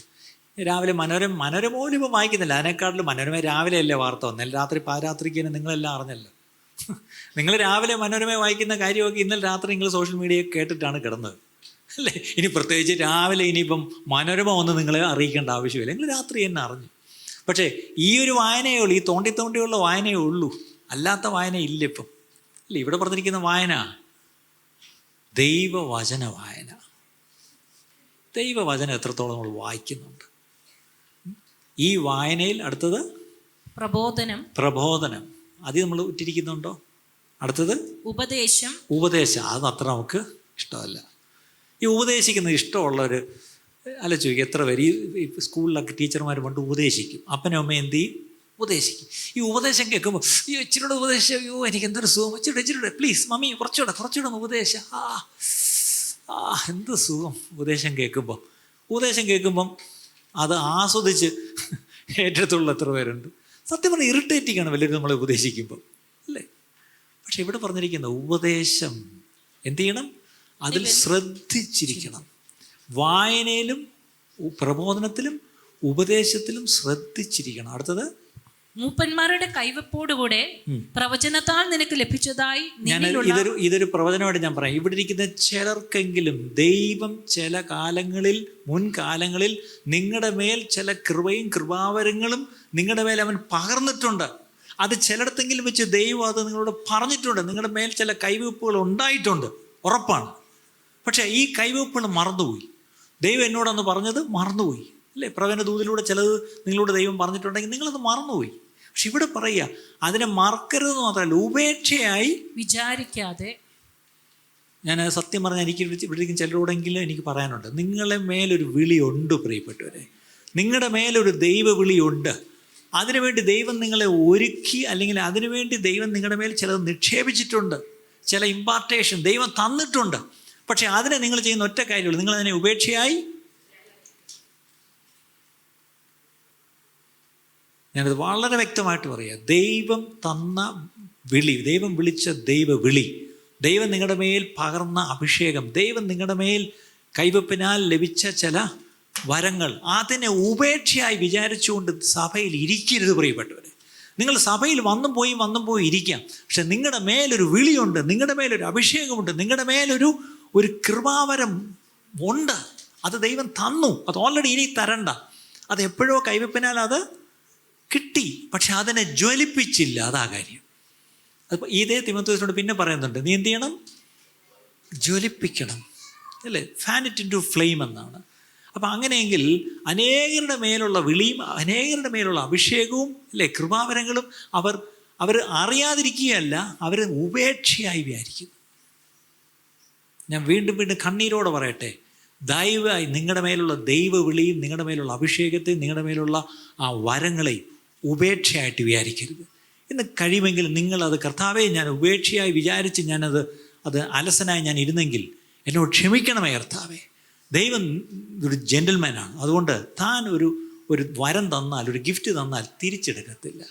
രാവിലെ മനോരമ പോലും ഇപ്പം വായിക്കുന്നില്ല. അതിനേക്കാട്ടിലും മനോരമ രാവിലെ അല്ലേ വാർത്ത വന്നല്ലേ, രാത്രി പാരാത്രിക്ക് തന്നെ നിങ്ങളെല്ലാം അറിഞ്ഞല്ലോ. നിങ്ങൾ രാവിലെ മനോരമ വായിക്കുന്ന കാര്യമൊക്കെ ഇന്നലെ രാത്രി നിങ്ങൾ സോഷ്യൽ മീഡിയ കേട്ടിട്ടാണ് കിടന്നത് അല്ലേ? ഇനി പ്രത്യേകിച്ച് രാവിലെ ഇനിയിപ്പം മനോരമ വന്ന് നിങ്ങളെ അറിയിക്കേണ്ട ആവശ്യമില്ല, നിങ്ങൾ രാത്രി തന്നെ അറിഞ്ഞു. പക്ഷേ ഈ ഒരു വായനയേ ഉള്ളൂ, ഈ തോണ്ടിയുള്ള വായനയേ ഉള്ളൂ, അല്ലാത്ത വായന ഇല്ല ഇപ്പം അല്ലേ? ഇവിടെ പറഞ്ഞിരിക്കുന്ന വായന ദൈവവചന വായന. ദൈവവചനം എത്രത്തോളം നമ്മൾ വായിക്കുന്നുണ്ട്? ഈ വായനയിൽ അടുത്തത് പ്രബോധനം, അത് നമ്മൾ ഇട്ടിരിക്കുന്നുണ്ടോ? അടുത്തത് ഉപദേശം. അത് അത്ര നമുക്ക് ഇഷ്ടമല്ല. ഈ ഉപദേശിക്കുന്നത് ഇഷ്ടമുള്ളവർ അല്ല ചോദിക്കും, എത്ര പേര് ഈ സ്കൂളിലൊക്കെ ടീച്ചർമാർ പണ്ട് ഉപദേശിക്കും, അപ്പനും അമ്മയും എന്ത് ചെയ്യും? ഉപദേശിക്കും. ഈ ഉപദേശം കേൾക്കുമ്പോൾ അയ്യോ ഇച്ചിരൂടെ ഉപദേശം, അയ്യോ എനിക്ക് എന്തൊരു സുഖം, ഇച്ചിരൂടെ പ്ലീസ് മമ്മി കുറച്ചുകൂടെ ഉപദേശം. എന്ത് സുഖം ഉപദേശം കേൾക്കുമ്പം അത് ആസ്വദിച്ച് ഏറ്റെടുത്തുള്ള എത്ര പേരുണ്ട്? സത്യം പറഞ്ഞാൽ ഇറിറ്റേറ്റിംഗ് ആണ് വലിയ നമ്മളെ ഉപദേശിക്കുമ്പോൾ അല്ലേ? പക്ഷെ ഇവിടെ പറഞ്ഞിരിക്കുന്ന ഉപദേശം എന്ത് ചെയ്യണം? അതിൽ ശ്രദ്ധിച്ചിരിക്കണം. വായനയിലും പ്രബോധനത്തിലും ഉപദേശത്തിലും ശ്രദ്ധിച്ചിരിക്കണം. അടുത്തത് മൂപ്പന്മാരുടെ കൈവപ്പോടുകൂടെ പ്രവചനത്താൽ നിനക്ക് ലഭിച്ചതായി. ഇതൊരു പ്രവചനമായിട്ട് ഞാൻ പറയാം. ഇവിടെ ഇരിക്കുന്ന ചിലർക്കെങ്കിലും ദൈവം ചില മുൻകാലങ്ങളിൽ നിങ്ങളുടെ മേൽ ചില കൃപയും കൃപാവരങ്ങളും നിങ്ങളുടെ മേൽ അവൻ പകർന്നിട്ടുണ്ട്. അത് ചിലയിടത്തെങ്കിലും വെച്ച് ദൈവം അത് നിങ്ങളോട് പറഞ്ഞിട്ടുണ്ട്. നിങ്ങളുടെ മേൽ ചില കൈവെപ്പുകൾ ഉണ്ടായിട്ടുണ്ട്, ഉറപ്പാണ്. പക്ഷേ ഈ കൈവെപ്പുകൾ മറന്നുപോയി. ദൈവം എന്നോടന്ന് പറഞ്ഞത് മറന്നുപോയി അല്ലേ? പ്രവചന ദൂതിലൂടെ ചിലത് നിങ്ങളോട് ദൈവം പറഞ്ഞിട്ടുണ്ടെങ്കിൽ നിങ്ങളത് മറന്നുപോയി. പക്ഷെ ഇവിടെ പറയുക അതിനെ മറക്കരുതെന്ന് മാത്രമല്ല, ഉപേക്ഷയായി വിചാരിക്കാതെ. ഞാൻ സത്യം പറഞ്ഞാൽ എനിക്ക് ഇവിടേക്കും ചിലരോടെങ്കിലും എനിക്ക് പറയാനുണ്ട്, നിങ്ങളെ മേലൊരു വിളിയുണ്ട് പ്രിയപ്പെട്ടവരെ. നിങ്ങളുടെ മേലൊരു ദൈവ വിളിയുണ്ട്. അതിനുവേണ്ടി ദൈവം നിങ്ങളെ ഒരുക്കി, അല്ലെങ്കിൽ അതിനുവേണ്ടി ദൈവം നിങ്ങളുടെ മേൽ ചിലത് നിക്ഷേപിച്ചിട്ടുണ്ട്, ചില ഇമ്പാർട്ടേഷൻ ദൈവം തന്നിട്ടുണ്ട്. പക്ഷെ അതിനെ നിങ്ങൾ ചെയ്യുന്ന ഒറ്റ കാര്യമുള്ളൂ, നിങ്ങളതിനെ ഉപേക്ഷയായി. ഞാനത് വളരെ വ്യക്തമായിട്ട് പറയാം. ദൈവം തന്ന വിളി, ദൈവം വിളിച്ച ദൈവവിളി, ദൈവം നിങ്ങളുടെ മേൽ പകർന്ന അഭിഷേകം, ദൈവം നിങ്ങളുടെ മേൽ കൈവപ്പിനാൽ ലഭിച്ച ചില വരങ്ങൾ, അതിനെ ഉപേക്ഷയായി വിചാരിച്ചുകൊണ്ട് സഭയിൽ ഇരിക്കരുത് പ്രിയപ്പെട്ടവരെ. നിങ്ങൾ സഭയിൽ വന്നും പോയി ഇരിക്കാം. പക്ഷെ നിങ്ങളുടെ മേലൊരു വിളിയുണ്ട്, നിങ്ങളുടെ മേലൊരു അഭിഷേകമുണ്ട്, നിങ്ങളുടെ മേലൊരു കൃപാവരം ഉണ്ട്. അത് ദൈവം തന്നു, അത് ഓൾറെഡി ഇനി തരണ്ട. അത് എപ്പോഴോ കൈവപ്പിനാൽ അത് കിട്ടി, പക്ഷെ അതിനെ ജ്വലിപ്പിച്ചില്ല. അതാ കാര്യം. അപ്പോൾ ഇതേ തിമോഥെയോസിനോട് പിന്നെ പറയുന്നുണ്ട്, നീ എന്ത് ചെയ്യണം? ജ്വലിപ്പിക്കണം അല്ലേ? Fan it into flame എന്നാണ്. അപ്പം അങ്ങനെയെങ്കിൽ അനേകരുടെ മേലുള്ള വിളിയും അനേകരുടെ മേലുള്ള അഭിഷേകവും അല്ലേ കൃപാവരങ്ങളും അവർ അറിയാതിരിക്കുകയല്ല, അവർ ഉപേക്ഷയായി വിചാരിക്കുന്നു. ഞാൻ വീണ്ടും കണ്ണീരോടെ പറയട്ടെ, ദയവായി നിങ്ങളുടെ മേലുള്ള ദൈവവിളിയും നിങ്ങളുടെ മേലുള്ള അഭിഷേകത്തെയും നിങ്ങളുടെ മേലുള്ള ആ വരങ്ങളെയും ഉപേക്ഷയായിട്ട് വിചാരിക്കരുത്. ഇന്ന് കഴിയുമെങ്കിൽ നിങ്ങളത് കർത്താവേ ഞാൻ ഉപേക്ഷയായി വിചാരിച്ച് അത് അലസനായി ഞാൻ ഇരുന്നെങ്കിൽ എന്നോട് ക്ഷമിക്കണമേ കർത്താവേ. ദൈവം ഒരു ജെന്റിൽമാനാണ്. അതുകൊണ്ട് താൻ ഒരു വരം തന്നാൽ, ഒരു ഗിഫ്റ്റ് തന്നാൽ തിരിച്ചെടുക്കത്തില്ല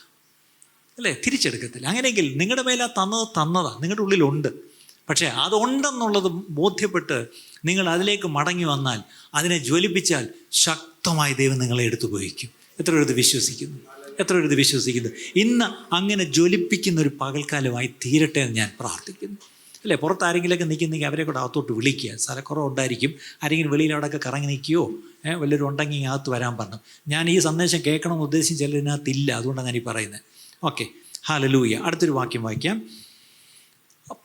അല്ലേ? തിരിച്ചെടുക്കത്തില്ല. അങ്ങനെയെങ്കിൽ നിങ്ങളുടെ മേലെ തന്നതാ നിങ്ങളുടെ ഉള്ളിലുണ്ട്. പക്ഷേ അതുണ്ടെന്നുള്ളത് ബോധ്യപ്പെട്ട് നിങ്ങൾ അതിലേക്ക് മടങ്ങി വന്നാൽ, അതിനെ ജ്വലിപ്പിച്ചാൽ ശക്തമായി ദൈവം നിങ്ങളെ എടുത്തു പോയിക്കും. എത്ര പേര് ഇത് വിശ്വസിക്കുന്നു? ഇന്ന് അങ്ങനെ ജ്വലിപ്പിക്കുന്ന ഒരു പകൽക്കാലമായി തീരട്ടെ എന്ന് ഞാൻ പ്രാർത്ഥിക്കുന്നു അല്ലേ? പുറത്ത് ആരെങ്കിലുമൊക്കെ നിൽക്കുന്നെങ്കിൽ അവരെ കൂടെ അകത്തോട്ട് വിളിക്കുക. സ്ഥലക്കുറവ് ഉണ്ടായിരിക്കും, ആരെങ്കിലും വെളിയിൽ അവിടെയൊക്കെ കറങ്ങി നിൽക്കുകയോ വല്ലവരും ഉണ്ടെങ്കിൽ അകത്ത് വരാൻ പറഞ്ഞു. ഞാൻ ഈ സന്ദേശം കേൾക്കണമെന്ന് ഉദ്ദേശിച്ച് ചിലതിനകത്തില്ല, അതുകൊണ്ടാണ് ഞാൻ ഈ പറയുന്നത്. Okay, hallelujah. അടുത്തൊരു വാക്യം വായിക്കാം.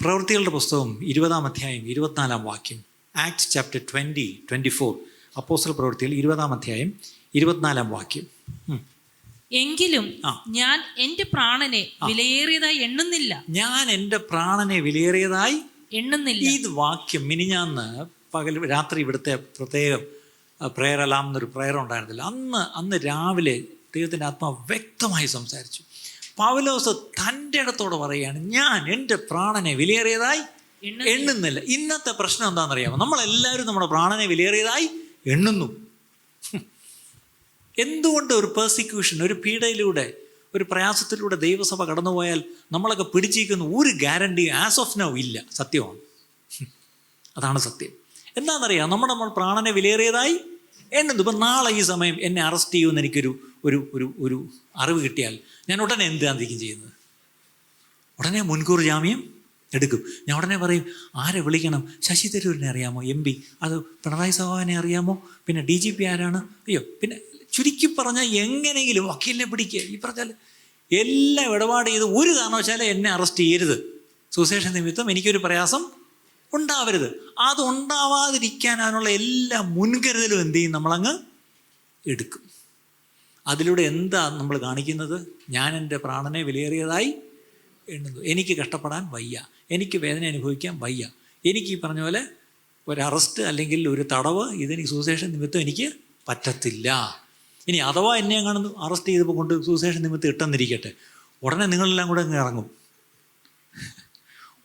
പ്രവൃത്തികളുടെ പുസ്തകം 20-ാം അധ്യായം 24-ാം വാക്യം. Acts chapter 20-24. അപ്പോസ്തല പ്രവൃത്തികൾ 20-ാം അധ്യായം 24-ാം വാക്യം. എങ്കിലും ഞാൻ എൻ്റെ പ്രാണനെ വിലയേറിയതായി എണ്ണുന്നില്ല. ഈ വാക്യം മിനിഞ്ഞാന്ന് രാത്രി ഇവിടുത്തെ പ്രത്യേകം പ്രയർ അലാം എന്നൊരു പ്രയർ ഉണ്ടായിരുന്നില്ല. അന്ന് രാവിലെ ദൈവത്തിൻ്റെ ആത്മാവ് വ്യക്തമായി സംസാരിച്ചു. പൗലോസ് തൻ്റെ ഇടത്തോടെ പറയുകയാണ്, ഞാൻ എൻ്റെ പ്രാണനെ വിലയേറിയതായി എണ്ണുന്നില്ല. ഇന്നത്തെ പ്രശ്നം എന്താണെന്നറിയാമോ? നമ്മളെല്ലാവരും നമ്മുടെ പ്രാണനെ വിലയേറിയതായി എണ്ണുന്നു. എന്തുകൊണ്ട് ഒരു പെർസിക്യൂഷൻ, ഒരു പീഡയിലൂടെ, ഒരു പ്രയാസത്തിലൂടെ ദൈവസഭ കടന്നുപോയാൽ നമ്മളൊക്കെ പിടിച്ചിരിക്കുന്ന ഒരു ഗ്യാരണ്ടി ആസ് ഓഫ് നൗ ഇല്ല. സത്യമാണ്, അതാണ് സത്യം. എന്താണെന്നറിയാം, നമ്മൾ പ്രാണനെ വിലയേറിയതായി എണ്ണുന്നു. ഇപ്പം നാളെ ഈ സമയം എന്നെ അറസ്റ്റ് ചെയ്യുമെന്ന് എനിക്കൊരു ഒരു ഒരു ഒരു അറിവ് കിട്ടിയാൽ ഞാൻ ഉടനെ എന്തായിരിക്കും ചെയ്യുന്നത്? ഉടനെ മുൻകൂർ ജാമ്യം എടുക്കും. ഞാൻ ഉടനെ പറയും, ആരെ വിളിക്കണം? ശശി തരൂരിനെ അറിയാമോ? MP. അത് പിണറായി സഹാനെ അറിയാമോ? പിന്നെ DGP ആരാണ്? അയ്യോ, പിന്നെ ചുരുക്കി പറഞ്ഞാൽ എങ്ങനെയെങ്കിലും വക്കീലിനെ പിടിക്കുക. ഈ പറഞ്ഞാൽ എല്ലാം ഇടപാട് ചെയ്ത് ഒരു കാരണവശാലും എന്നെ അറസ്റ്റ് ചെയ്യരുത്, സുവിശേഷ നിമിത്തം എനിക്കൊരു പ്രയാസം ഉണ്ടാവരുത്. അതുണ്ടാവാതിരിക്കാൻ അതിനുള്ള എല്ലാ മുൻകരുതലും എന്ത് ചെയ്യും? നമ്മളങ്ങ് എടുക്കും. അതിലൂടെ എന്താ നമ്മൾ കാണിക്കുന്നത്? ഞാൻ എൻ്റെ പ്രാണനെ വിലയേറിയതായി എണ്ണുന്നു. എനിക്ക് കഷ്ടപ്പെടാൻ വയ്യ, എനിക്ക് വേദന അനുഭവിക്കാൻ വയ്യ, എനിക്ക് ഈ പറഞ്ഞ പോലെ ഒരു അറസ്റ്റ് അല്ലെങ്കിൽ ഒരു തടവ് ഇതെനിക്ക് സുവിശേഷ നിമിത്തം എനിക്ക് പറ്റത്തില്ല. ഇനി അഥവാ എന്നെ കാണുന്നു അറസ്റ്റ് ചെയ്തപ്പോൾ കൊണ്ട് സുവിശേഷ നിമിത്തം ഇട്ടെന്നിരിക്കട്ടെ, ഉടനെ നിങ്ങളെല്ലാം കൂടെ അങ്ങ് ഇറങ്ങും.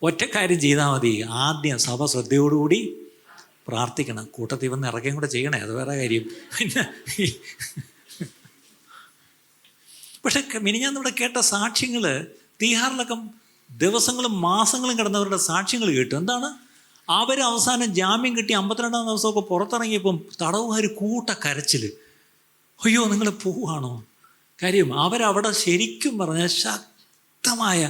ഒറ്റ കാര്യം ചെയ്താൽ മതി, ആദ്യം സഭ ശ്രദ്ധയോടുകൂടി പ്രാർത്ഥിക്കണം, കൂട്ടത്തിൽ വന്ന് ഇറക്കുകയും കൂടെ ചെയ്യണേ, അത് വേറെ കാര്യം. പിന്നെ പക്ഷെ മിനിഞ്ഞാന്നിവിടെ കേട്ട സാക്ഷ്യങ്ങൾ, തീഹാറിലൊക്കെ ദിവസങ്ങളും മാസങ്ങളും കിടന്നവരുടെ സാക്ഷ്യങ്ങൾ കേട്ടു. എന്താണ്? അവർ അവസാനം ജാമ്യം കിട്ടി 52-ാം ദിവസമൊക്കെ പുറത്തിറങ്ങിയപ്പം തടവുകാർ കരച്ചിൽ. അയ്യോ, നിങ്ങൾ പോവുകയാണോ? കാര്യം അവരവിടെ ശരിക്കും പറഞ്ഞാൽ ശക്തമായ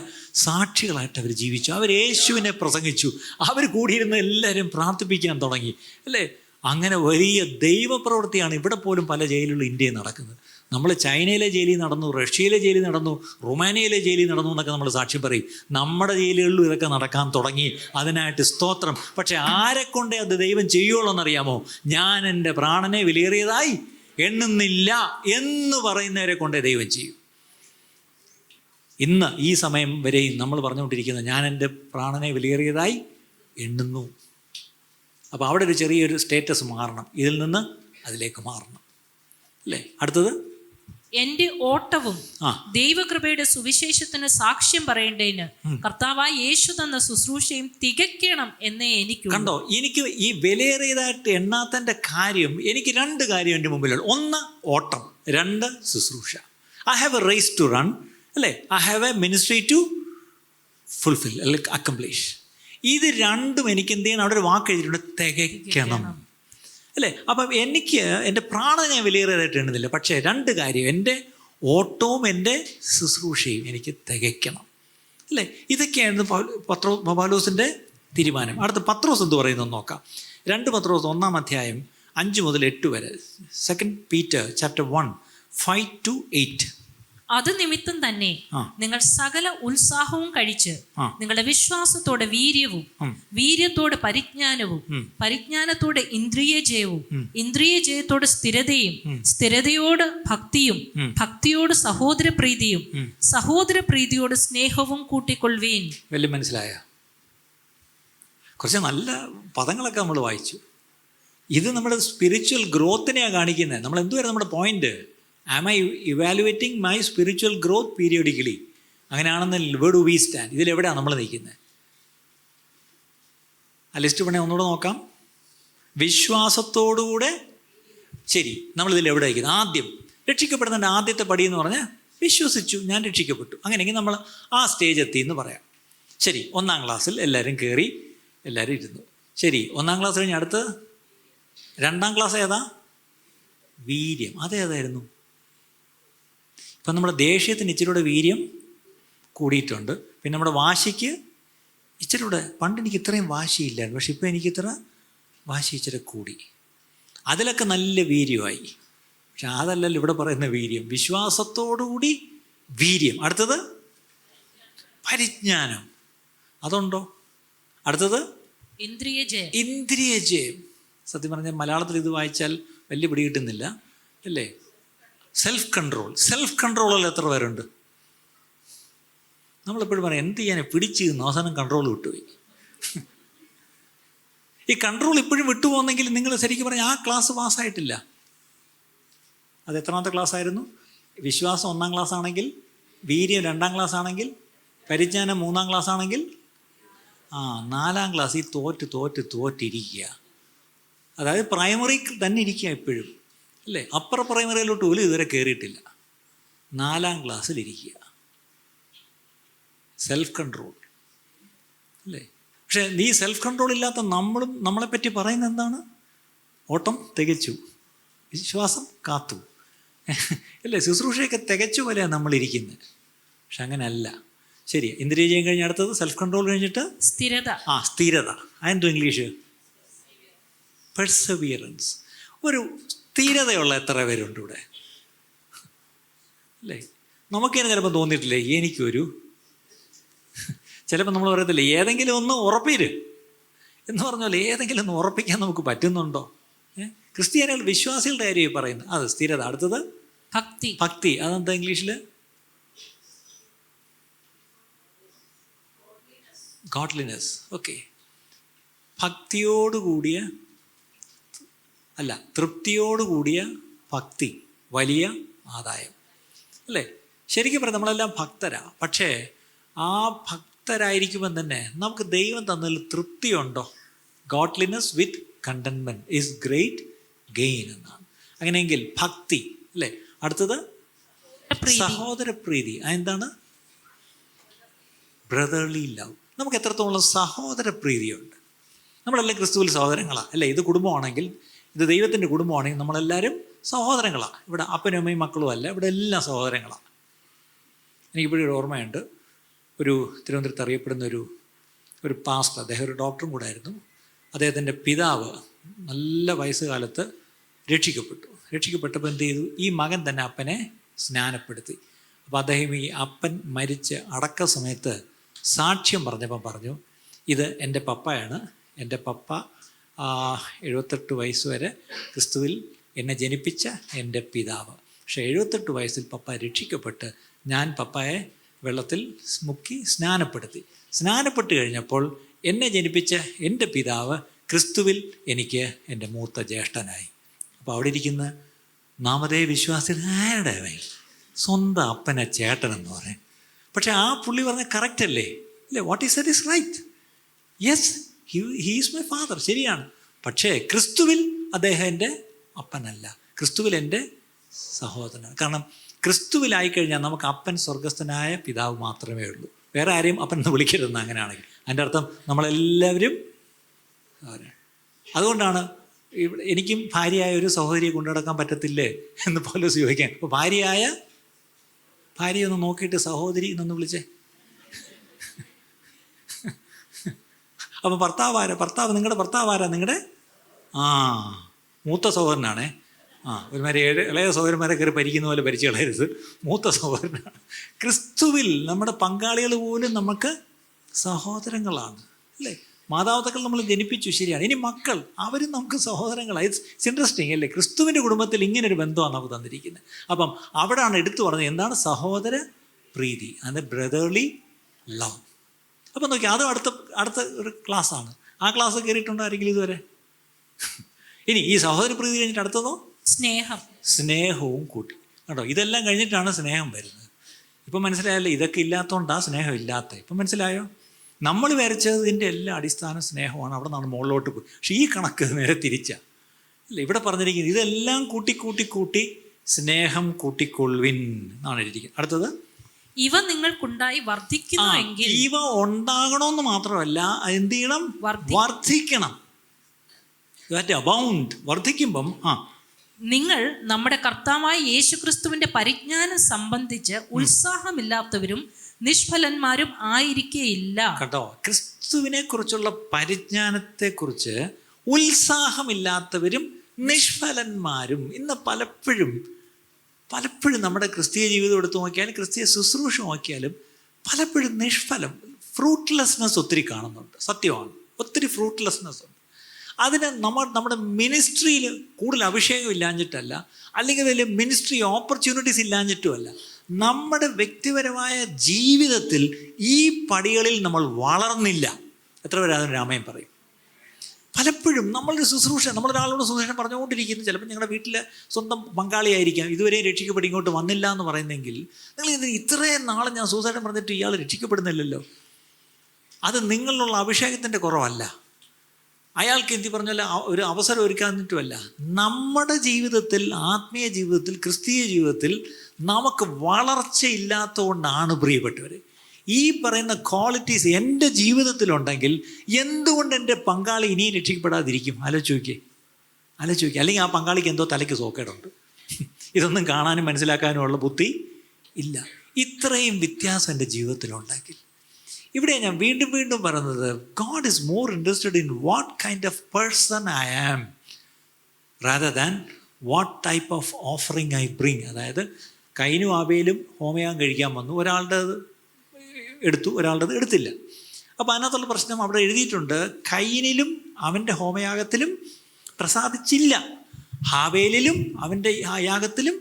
സാക്ഷികളായിട്ട് അവർ ജീവിച്ചു. അവർ യേശുവിനെ പ്രസംഗിച്ചു. അവർ കൂടിയിരുന്ന് എല്ലാവരും പ്രാർത്ഥിപ്പിക്കാൻ തുടങ്ങി, അല്ലേ? അങ്ങനെ വലിയ ദൈവപ്രവൃത്തിയാണ് ഇവിടെ പോലും പല ജയിലുകളും ഇന്ത്യയിൽ നടക്കുന്നത്. നമ്മൾ ചൈനയിലെ ജയിലിൽ നടന്നു, റഷ്യയിലെ ജയിലിൽ നടന്നു, റുമാനിയയിലെ ജയിലിൽ നടന്നു എന്നൊക്കെ നമ്മൾ സാക്ഷ്യം പറയും. നമ്മുടെ ജയിലുകളിലും ഇതൊക്കെ നടക്കാൻ തുടങ്ങി. അതിനായിട്ട് സ്തോത്രം. പക്ഷെ ആരെക്കൊണ്ടേ അത് ദൈവം ചെയ്യുള്ളൂ എന്നറിയാമോ? ഞാൻ എൻ്റെ പ്രാണനെ വിലയേറിയതായി എണ്ണുന്നില്ല എന്ന് പറയുന്നവരെ കൊണ്ടേ ദൈവം ചെയ്യും. ഇന്ന് ഈ സമയം വരെയും നമ്മൾ പറഞ്ഞുകൊണ്ടിരിക്കുന്നത് ഞാൻ എൻ്റെ പ്രാണനെ വിലയേറിയതായി എണ്ണുന്നു. അപ്പോൾ അവിടെ ഒരു ചെറിയൊരു സ്റ്റേറ്റസ് മാറണം, ഇതിൽ നിന്ന് അതിലേക്ക് മാറണം, അല്ലേ? അടുത്തത്, എന്റെ ഓട്ടവും ദൈവകൃപയുടെ സുവിശേഷത്തിന് സാക്ഷ്യം പറയേണ്ടതിന് കർത്താവായ യേശു തന്ന ശുശ്രൂഷയും തികയ്ക്കണം എന്നേ എനിക്ക്. കണ്ടോ, എനിക്ക് ഈ വിലയേറിയതായിട്ട് എണ്ണാത്തൻ്റെ കാര്യം, എനിക്ക് 2 കാര്യം എൻ്റെ മുമ്പിലുള്ള. 1 ഓട്ടം, 2 ശുശ്രൂഷ. I have a race to run, അല്ലേ? I have a ministry to fulfil, അല്ലെങ്കിൽ അക്കംപ്ലിഷ്. ഇത് രണ്ടും എനിക്ക് എന്ത് ചെയ്യണം? അവിടെ ഒരു വാക്ക് എഴുതിയിട്ടുണ്ട്, തികയ്ക്കണം, അല്ലേ? അപ്പം എനിക്ക് എൻ്റെ പ്രാണനെ വിലയേറിയതായിട്ട് എണ്ണുന്നില്ല. പക്ഷേ 2 കാര്യം, എൻ്റെ ഓട്ടവും എൻ്റെ ശുശ്രൂഷയും എനിക്ക് തികയ്ക്കണം, അല്ലേ? ഇതൊക്കെയായിരുന്നു പൗലോസിൻ്റെ തീരുമാനം. അടുത്ത പത്രോസ് എന്ത് പറയുന്നത് നോക്കാം. 2 പത്രോസ് 1-ാം അധ്യായം 5 മുതൽ 8 വരെ. 2 Peter chapter 1, 5-8. അത് നിമിത്തം തന്നെ നിങ്ങൾ സകല ഉത്സാഹവും കഴിച്ച് നിങ്ങളുടെ വിശ്വാസത്തോടെ വീര്യവും, വീര്യത്തോടെ പരിജ്ഞാനവും, പരിജ്ഞാനത്തോടെ ഇന്ദ്രിയജയവും, ഇന്ദ്രിയജയത്തോടെ സ്ഥിരതയും, സ്ഥിരതയോട് ഭക്തിയും, ഭക്തിയോട് സഹോദരപ്രീതിയും, സഹോദരപ്രീതിയോട് സ്നേഹവും കൂട്ടിക്കൊള്ളുവീൻ. വലിയ മനസ്സിലായ കുറച്ച് നല്ല പദങ്ങളൊക്കെ നമ്മൾ വായിച്ചു. ഇത് നമ്മുടെ സ്പിരിച്വൽ ഗ്രോത്തിനെയാണ് കാണിക്കുന്നത്. നമ്മൾ എന്തുവരെ നമ്മുടെ point? Am I evaluating my spiritual growth periodically? അങ്ങനെയാണെന്ന് വേർ ഡു വി സ്റ്റാൻഡ്? ഇതിലെവിടെയാണ് നമ്മൾ നിൽക്കുന്നത്? ആ ലിസ്റ്റ് വേണേൽ ഒന്നുകൂടെ നോക്കാം. വിശ്വാസത്തോടുകൂടെ, ശരി, നമ്മളിതിൽ എവിടെ നിൽക്കുന്നത്? ആദ്യം രക്ഷിക്കപ്പെടുന്നതിൻ്റെ ആദ്യത്തെ പടി എന്ന് പറഞ്ഞാൽ വിശ്വസിച്ചു, ഞാൻ രക്ഷിക്കപ്പെട്ടു. അങ്ങനെയെങ്കിൽ നമ്മൾ ആ സ്റ്റേജ് എത്തി എന്ന് പറയാം. ശരി, 1-ാം ക്ലാസ്സിൽ എല്ലാവരും കയറി, എല്ലാവരും ഇരുന്നു. ശരി, 1-ാം ക്ലാസ് കഴിഞ്ഞ് അടുത്ത് 2-ാം ക്ലാസ് ഏതാ? വീര്യം. അതേതായിരുന്നു? ഇപ്പം നമ്മുടെ ദേഷ്യത്തിന് ഇച്ചിരിയുടെ വീര്യം കൂടിയിട്ടുണ്ട്. പിന്നെ നമ്മുടെ വാശിക്ക് ഇച്ചിരിയുടെ, പണ്ട് എനിക്ക് ഇത്രയും വാശിയില്ലായിരുന്നു, പക്ഷെ ഇപ്പോൾ എനിക്കിത്ര വാശി ഇച്ചിരി കൂടി. അതിലൊക്കെ നല്ല വീര്യമായി. പക്ഷെ അതല്ലല്ലോ ഇവിടെ പറയുന്ന വീര്യം. വിശ്വാസത്തോടുകൂടി വീര്യം. അടുത്തത് പരിജ്ഞാനം. അതുണ്ടോ? അടുത്തത് ഇന്ദ്രിയജയം. ഇന്ദ്രിയജയം. സത്യം പറഞ്ഞാൽ മലയാളത്തിൽ ഇത് വായിച്ചാൽ വലിയ പിടി കിട്ടുന്നില്ല, അല്ലേ? Self control. സെൽഫ് കൺട്രോളിൽ എത്ര പേരുണ്ട്? നമ്മളെപ്പോഴും പറയാം, എന്ത് ചെയ്യാൻ പിടിച്ച് അവസാനം കൺട്രോൾ വിട്ടുപോയി. ഈ കൺട്രോൾ ഇപ്പോഴും വിട്ടുപോകുന്നെങ്കിൽ നിങ്ങൾ ശരിക്കും പറഞ്ഞാൽ ആ ക്ലാസ് പാസ്സായിട്ടില്ല. അത് എത്രാമത്തെ ക്ലാസ് ആയിരുന്നു? വിശ്വാസം 1-ാം ക്ലാസ് ആണെങ്കിൽ, വീര്യം 2-ാം ക്ലാസ് ആണെങ്കിൽ, പരിജ്ഞാനം 3-ാം ക്ലാസ് ആണെങ്കിൽ, 4-ാം ക്ലാസ്സിൽ തോറ്റിരിക്കുക. അതായത് പ്രൈമറി തന്നെ ഇരിക്കുക ഇപ്പോഴും, അല്ലേ? അപ്പർ പ്രൈമറിയിലോട്ട് പോലും ഇതുവരെ കയറിയിട്ടില്ല. 4-ാം ക്ലാസ്സിലിരിക്കുക. സെൽഫ് കൺട്രോൾ, അല്ലേ? പക്ഷേ ഈ സെൽഫ് കൺട്രോൾ ഇല്ലാത്ത നമ്മളെപ്പറ്റി പറയുന്നത് എന്താണ്? ഓട്ടം തികച്ചു, വിശ്വാസം കാത്തു, അല്ലേ? ശുശ്രൂഷയൊക്കെ തികച്ചു പോലെയാണ് നമ്മളിരിക്കുന്നത്. പക്ഷെ അങ്ങനെയല്ല. ശരി, ഇന്ദ്രിയം കഴിഞ്ഞ് അടുത്തത് സെൽഫ് കൺട്രോൾ കഴിഞ്ഞിട്ട് സ്ഥിരത. സ്ഥിരത. അതെന്തോ ഇംഗ്ലീഷ്? പെർസവിയറൻസ്. ഒരു സ്ഥിരതയുള്ള എത്ര പേരുണ്ട് ഇവിടെ, അല്ലേ? നമുക്കിങ്ങനെ ചിലപ്പോൾ തോന്നിയിട്ടില്ലേ, എനിക്കൊരു ചിലപ്പോൾ നമ്മൾ പറയത്തില്ലേ, ഏതെങ്കിലും ഒന്ന് ഉറപ്പീര് എന്ന് പറഞ്ഞാൽ ഏതെങ്കിലും ഒന്ന് ഉറപ്പിക്കാൻ നമുക്ക് പറ്റുന്നുണ്ടോ? ക്രിസ്ത്യാനികൾ വിശ്വാസികളുടെ കാര്യം പറയുന്നത്. അത് സ്ഥിരത. അടുത്തത് ഭക്തി. അതെന്താ ഇംഗ്ലീഷിൽ? ഗോഡ്ലിനെസ്. ഓക്കെ. തൃപ്തിയോടുകൂടിയ ഭക്തി വലിയ ആദായം, അല്ലേ? ശരിക്കും പറയാം, നമ്മളെല്ലാം ഭക്തരാ. പക്ഷേ ആ ഭക്തരായിരിക്കുമ്പോൾ തന്നെ നമുക്ക് ദൈവം തന്നതിൽ തൃപ്തിയുണ്ടോ? Godliness with contentment is great gain എന്നാണ്. അങ്ങനെയെങ്കിൽ ഭക്തി, അല്ലേ? അടുത്തത് സഹോദരപ്രീതി. അതെന്താണ്? Brotherly love. നമുക്ക് എത്രത്തോളം സഹോദരപ്രീതിയുണ്ട്? നമ്മളെല്ലാം ക്രിസ്തുവിൽ സഹോദരങ്ങളാണ്, അല്ലേ? ഇത് കുടുംബമാണെങ്കിൽ, ഇത് ദൈവത്തിൻ്റെ കുടുംബമാണെങ്കിൽ നമ്മളെല്ലാവരും സഹോദരങ്ങളാണ്. ഇവിടെ അപ്പനും അമ്മയും മക്കളും അല്ല, ഇവിടെ എല്ലാം സഹോദരങ്ങളാണ്. എനിക്കിപ്പോഴൊരു ഓർമ്മയുണ്ട്. ഒരു തിരുവനന്തപുരത്ത് അറിയപ്പെടുന്ന ഒരു പാസ്റ്റർ, അദ്ദേഹം ഒരു ഡോക്ടറും കൂടെ ആയിരുന്നു. അദ്ദേഹത്തിൻ്റെ പിതാവ് നല്ല വയസ്സുകാലത്ത് രക്ഷിക്കപ്പെട്ടപ്പോൾ എന്ത് ചെയ്തു? ഈ മകൻ തന്നെ അപ്പനെ സ്നാനപ്പെടുത്തി. അപ്പോൾ അദ്ദേഹം ഈ അപ്പൻ മരിച്ച് അടക്ക സമയത്ത് സാക്ഷ്യം പറഞ്ഞപ്പം പറഞ്ഞു, ഇത് എൻ്റെ പപ്പയാണ്. എൻ്റെ പപ്പ 78 വയസ്സ് വരെ ക്രിസ്തുവിൽ എന്നെ ജനിപ്പിച്ച എൻ്റെ പിതാവ്. പക്ഷേ 78 വയസ്സിൽ പപ്പ രക്ഷിക്കപ്പെട്ട് ഞാൻ പപ്പയെ വെള്ളത്തിൽ മുക്കി സ്നാനപ്പെട്ട് കഴിഞ്ഞപ്പോൾ എന്നെ ജനിപ്പിച്ച എൻ്റെ പിതാവ് ക്രിസ്തുവിൽ എനിക്ക് എൻ്റെ മൂത്ത ജ്യേഷ്ഠനായി. അപ്പോൾ അവിടെ ഇരിക്കുന്ന നാമധേയ വിശ്വാസികൾ ആരുടെ സ്വന്തം അപ്പനെ ചേട്ടനെന്ന് പറയും. പക്ഷെ ആ പുള്ളി പറഞ്ഞ കറക്റ്റ് അല്ലേ? What is that is right. Yes, he is my father, ശരിയാണ്. പക്ഷേ ക്രിസ്തുവിൽ അദ്ദേഹം എൻ്റെ അപ്പനല്ല, ക്രിസ്തുവിൽ എൻ്റെ സഹോദരനാണ്. കാരണം ക്രിസ്തുവിലായിക്കഴിഞ്ഞാൽ നമുക്ക് അപ്പൻ സ്വർഗസ്ഥനായ പിതാവ് മാത്രമേ ഉള്ളൂ. വേറെ ആരെയും അപ്പൻ എന്ന് വിളിക്കരുതെന്ന്. അങ്ങനെയാണെങ്കിൽ അതിൻ്റെ അർത്ഥം നമ്മളെല്ലാവരും. അതുകൊണ്ടാണ് എനിക്കും ഭാര്യയായ ഒരു സഹോദരിയെ കൊണ്ടുനടക്കാൻ പറ്റത്തില്ലേ എന്ന് പൗലോസ് ചോദിക്കാൻ. അപ്പോൾ ഭാര്യയൊന്ന് നോക്കിയിട്ട് സഹോദരി എന്നൊന്ന് വിളിച്ചേ. അപ്പം ഭർത്താവ് നിങ്ങളുടെ ഭർത്താവാരാ? നിങ്ങളുടെ മൂത്ത സഹോദരനാണേ. ഒരുമാതിരി ഇളയ സഹോദരന്മാരെ കയറി ഭരിക്കുന്ന പോലെ ഭരിച്ചു കളയരുത്. മൂത്ത സഹോദരനാണ്. ക്രിസ്തുവിൽ നമ്മുടെ പങ്കാളികൾ പോലും നമുക്ക് സഹോദരങ്ങളാണ്, അല്ലേ? മാതാപിതാക്കൾ നമ്മൾ ജനിപ്പിച്ചു, ശരിയാണ്. ഇനി മക്കൾ, അവരും നമുക്ക് സഹോദരങ്ങളാണ്. ഇറ്റ്സ് ഇൻട്രസ്റ്റിംഗ്, അല്ലേ? ക്രിസ്തുവിൻ്റെ കുടുംബത്തിൽ ഇങ്ങനൊരു ബന്ധമാണ് നമുക്ക് തന്നിരിക്കുന്നത്. അപ്പം അവിടെയാണ് എടുത്തു പറഞ്ഞത് എന്താണ് സഹോദര പ്രീതി, അത് ബ്രദർലി ലവ്. അപ്പം നോക്കി, അത് അടുത്ത ഒരു ക്ലാസ്സാണ്. ആ ക്ലാസ് കയറിയിട്ടുണ്ടോ ആരെങ്കിലും ഇതുവരെ? ഇനി ഈ സഹോദര പ്രീതി കഴിഞ്ഞിട്ട് അടുത്തതോ സ്നേഹവും കൂട്ടി. കേട്ടോ, ഇതെല്ലാം കഴിഞ്ഞിട്ടാണ് സ്നേഹം വരുന്നത്. ഇപ്പം മനസ്സിലായല്ലോ, ഇതൊക്കെ ഇല്ലാത്തതുകൊണ്ടാണ് സ്നേഹം ഇല്ലാത്തത്. ഇപ്പം മനസ്സിലായോ? നമ്മൾ വരച്ചതിൻ്റെ എല്ലാ അടിസ്ഥാന സ്നേഹമാണ്. അവിടെ നിന്നാണ് മുകളിലോട്ട് പോയി. പക്ഷേ ഈ കണക്ക് നേരെ തിരിച്ചാണ്, അല്ലേ? ഇവിടെ പറഞ്ഞിരിക്കുന്നത് ഇതെല്ലാം കൂട്ടി സ്നേഹം കൂട്ടിക്കൊള്ളുവിൻ എന്നാണ് എഴുതിയിരിക്കുന്നത്. അടുത്തത് ഇവ നിങ്ങൾക്കുണ്ടായി വർദ്ധിക്കുന്നുവെങ്കിൽ. ഇവ ഉണ്ടാകണമെന്ന് മാത്രമല്ല, എന്ത് ചെയ്യണം? വർദ്ധിക്കണം. അബൗണ്ട്, വർദ്ധിക്കുമ്പം നിങ്ങൾ നമ്മുടെ കർത്താവായ യേശുക്രിസ്തുവിന്റെ പരിജ്ഞാനം സംബന്ധിച്ച് ഉത്സാഹമില്ലാത്തവരും നിഷ്ഫലന്മാരും ആയിരിക്കുകയില്ല. കേട്ടോ, ക്രിസ്തുവിനെ കുറിച്ചുള്ള പരിജ്ഞാനത്തെക്കുറിച്ച് ഉത്സാഹമില്ലാത്തവരും നിഷ്ഫലന്മാരും. ഇന്ന് പലപ്പോഴും നമ്മുടെ ക്രിസ്തീയ ജീവിതം എടുത്തു നോക്കിയാലും ക്രിസ്തീയ ശുശ്രൂഷ നോക്കിയാലും പലപ്പോഴും നിഷ്ഫലം, ഫ്രൂട്ട്ലെസ്നെസ് ഒത്തിരി കാണുന്നുണ്ട്. സത്യമാണ്, ഒത്തിരി ഫ്രൂട്ട്ലെസ്നെസ് ഉണ്ട്. അതിന് നമ്മുടെ മിനിസ്ട്രിയിൽ കൂടുതൽ അഭിഷേകം ഇല്ലാഞ്ഞിട്ടല്ല, അല്ലെങ്കിൽ വലിയ മിനിസ്ട്രി ഓപ്പർച്യൂണിറ്റീസ് ഇല്ലാഞ്ഞിട്ടുമല്ല. നമ്മുടെ വ്യക്തിപരമായ ജീവിതത്തിൽ ഈ പടികളിൽ നമ്മൾ വളർന്നില്ല. എത്ര പേര് അതിന് രാമയം പറയും? പലപ്പോഴും നമ്മളൊരു ശുശ്രൂഷ, നമ്മളൊരാളോട് ശുശ്രൂഷ പറഞ്ഞുകൊണ്ടിരിക്കുന്നു. ചിലപ്പോൾ ഞങ്ങളുടെ വീട്ടിലെ സ്വന്തം പങ്കാളിയായിരിക്കാം, ഇതുവരെ രക്ഷിക്കപ്പെട്ട് ഇങ്ങോട്ട് വന്നില്ല എന്ന് പറയുന്നെങ്കിൽ, നിങ്ങൾ ഇത് ഇത്രയും നാളെ ഞാൻ ശുശ്രൂഷ പറഞ്ഞിട്ട് ഇയാൾ രക്ഷിക്കപ്പെടുന്നില്ലല്ലോ. അത് നിങ്ങളിലുള്ള അഭിഷേകത്തിൻ്റെ കുറവല്ല, അയാൾക്ക് എന്തി പറഞ്ഞാൽ ഒരു അവസരം ഒരുക്കാന്നിട്ടുമല്ല. നമ്മുടെ ജീവിതത്തിൽ, ആത്മീയ ജീവിതത്തിൽ, ക്രിസ്തീയ ജീവിതത്തിൽ നമുക്ക് വളർച്ചയില്ലാത്തതുകൊണ്ടാണ് പ്രിയപ്പെട്ടവർ. ഈ പറയുന്ന ക്വാളിറ്റീസ് എൻ്റെ ജീവിതത്തിലുണ്ടെങ്കിൽ എന്തുകൊണ്ട് എൻ്റെ പങ്കാളി ഇനിയും രക്ഷിക്കപ്പെടാതിരിക്കും? ആലോചിക്കുക. അല്ലെങ്കിൽ ആ പങ്കാളിക്ക് എന്തോ തലയ്ക്ക് സോക്കേടുണ്ട്, ഇതൊന്നും കാണാനും മനസ്സിലാക്കാനും ഉള്ള ബുദ്ധി ഇല്ല. ഇത്രയും വ്യത്യാസം എൻ്റെ ജീവിതത്തിലുണ്ടെങ്കിൽ, ഇവിടെ ഞാൻ വീണ്ടും പറയുന്നത്, God is more interested in what kind of person I am rather than what type of offering I bring. അതായത് കൈനും ആബേലും ഹോമയാഗം കഴിക്കാൻ വന്നു, ഒരാളുടെ എടുത്തു, ഒരാളുടെ എടുത്തില്ല. അപ്പോൾ അതിനകത്തുള്ള പ്രശ്നം അവിടെ എഴുതിയിട്ടുണ്ട്, കൈനിലും അവൻ്റെ ഹോമയാഗത്തിലും പ്രസാദിച്ചില്ല, ഹാബേലിലും അവൻ്റെ ആ യാഗത്തിലും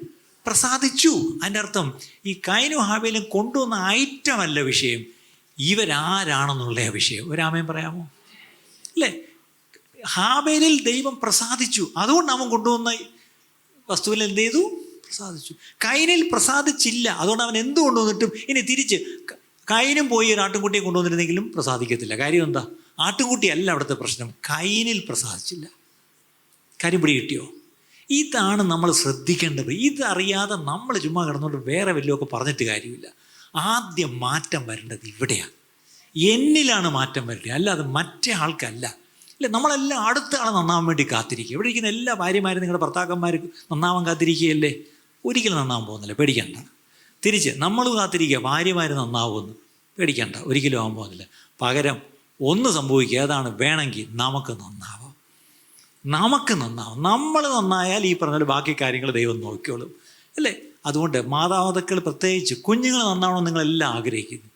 പ്രസാദിച്ചു. അതിൻ്റെ അർത്ഥം ഈ കൈനും ഹാബേലും കൊണ്ടുവന്ന ഐറ്റമല്ല വിഷയം, ഇവരാരാണെന്നുള്ള വിഷയം. ഒരാമയും പറയാമോ? അല്ലേ? ഹാബേലിൽ ദൈവം പ്രസാദിച്ചു, അതുകൊണ്ട് അവൻ കൊണ്ടുവന്ന വസ്തുവിൽ എന്ത് ചെയ്തു? പ്രസാദിച്ചു. കൈനിൽ പ്രസാദിച്ചില്ല, അതുകൊണ്ട് അവൻ എന്ത് കൊണ്ടുവന്നിട്ടും ഇനി തിരിച്ച് കൈനും പോയി ഒരു ആട്ടുംകുട്ടിയെ കൊണ്ടുവന്നിരുന്നെങ്കിലും പ്രസാദിക്കത്തില്ല. കാര്യം എന്താ? ആട്ടുംകുട്ടിയല്ല അവിടുത്തെ പ്രശ്നം, കൈനിൽ പ്രസാദിച്ചില്ല. കാര്യം പിടി കിട്ടിയോ? ഇതാണ് നമ്മൾ ശ്രദ്ധിക്കേണ്ടത്. ഇതറിയാതെ നമ്മൾ ചുമ്മാ കിടന്നുകൊണ്ട് വേറെ വല്ലതുമൊക്കെ പറഞ്ഞിട്ട് കാര്യമില്ല. ആദ്യം മാറ്റം വരേണ്ടത് ഇവിടെയാണ്, എന്നിലാണ് മാറ്റം വരേണ്ടത്, അല്ലാതെ മറ്റേ ആൾക്കല്ല. അല്ലേ? നമ്മളെല്ലാം അടുത്ത ആളെ നന്നാവാൻ വേണ്ടി കാത്തിരിക്കുക. ഇവിടെ ഇരിക്കുന്ന എല്ലാ ഭാര്യമാരും നിങ്ങളുടെ ഭർത്താക്കന്മാർ നന്നാവാൻ കാത്തിരിക്കുകയല്ലേ? ഒരിക്കലും നന്നാവാൻ പോകുന്നില്ല, പേടിക്കണ്ട. തിരിച്ച് നമ്മൾ കാത്തിരിക്കുക ഭാര്യമാർ നന്നാവുമെന്ന്, പേടിക്കണ്ട, ഒരിക്കലും ആവാൻ പോകുന്നില്ല. പകരം ഒന്ന് സംഭവിക്കുക, അതാണ് വേണമെങ്കിൽ നമുക്ക് നന്നാവാം. നമ്മൾ നന്നായാൽ ഈ പറഞ്ഞ ബാക്കി കാര്യങ്ങൾ ദൈവം നോക്കിയോളും. അല്ലേ? അതുകൊണ്ട് മാതാപിതാക്കൾ പ്രത്യേകിച്ച് കുഞ്ഞുങ്ങൾ നന്നാവണം നിങ്ങളെല്ലാം ആഗ്രഹിക്കുന്നു.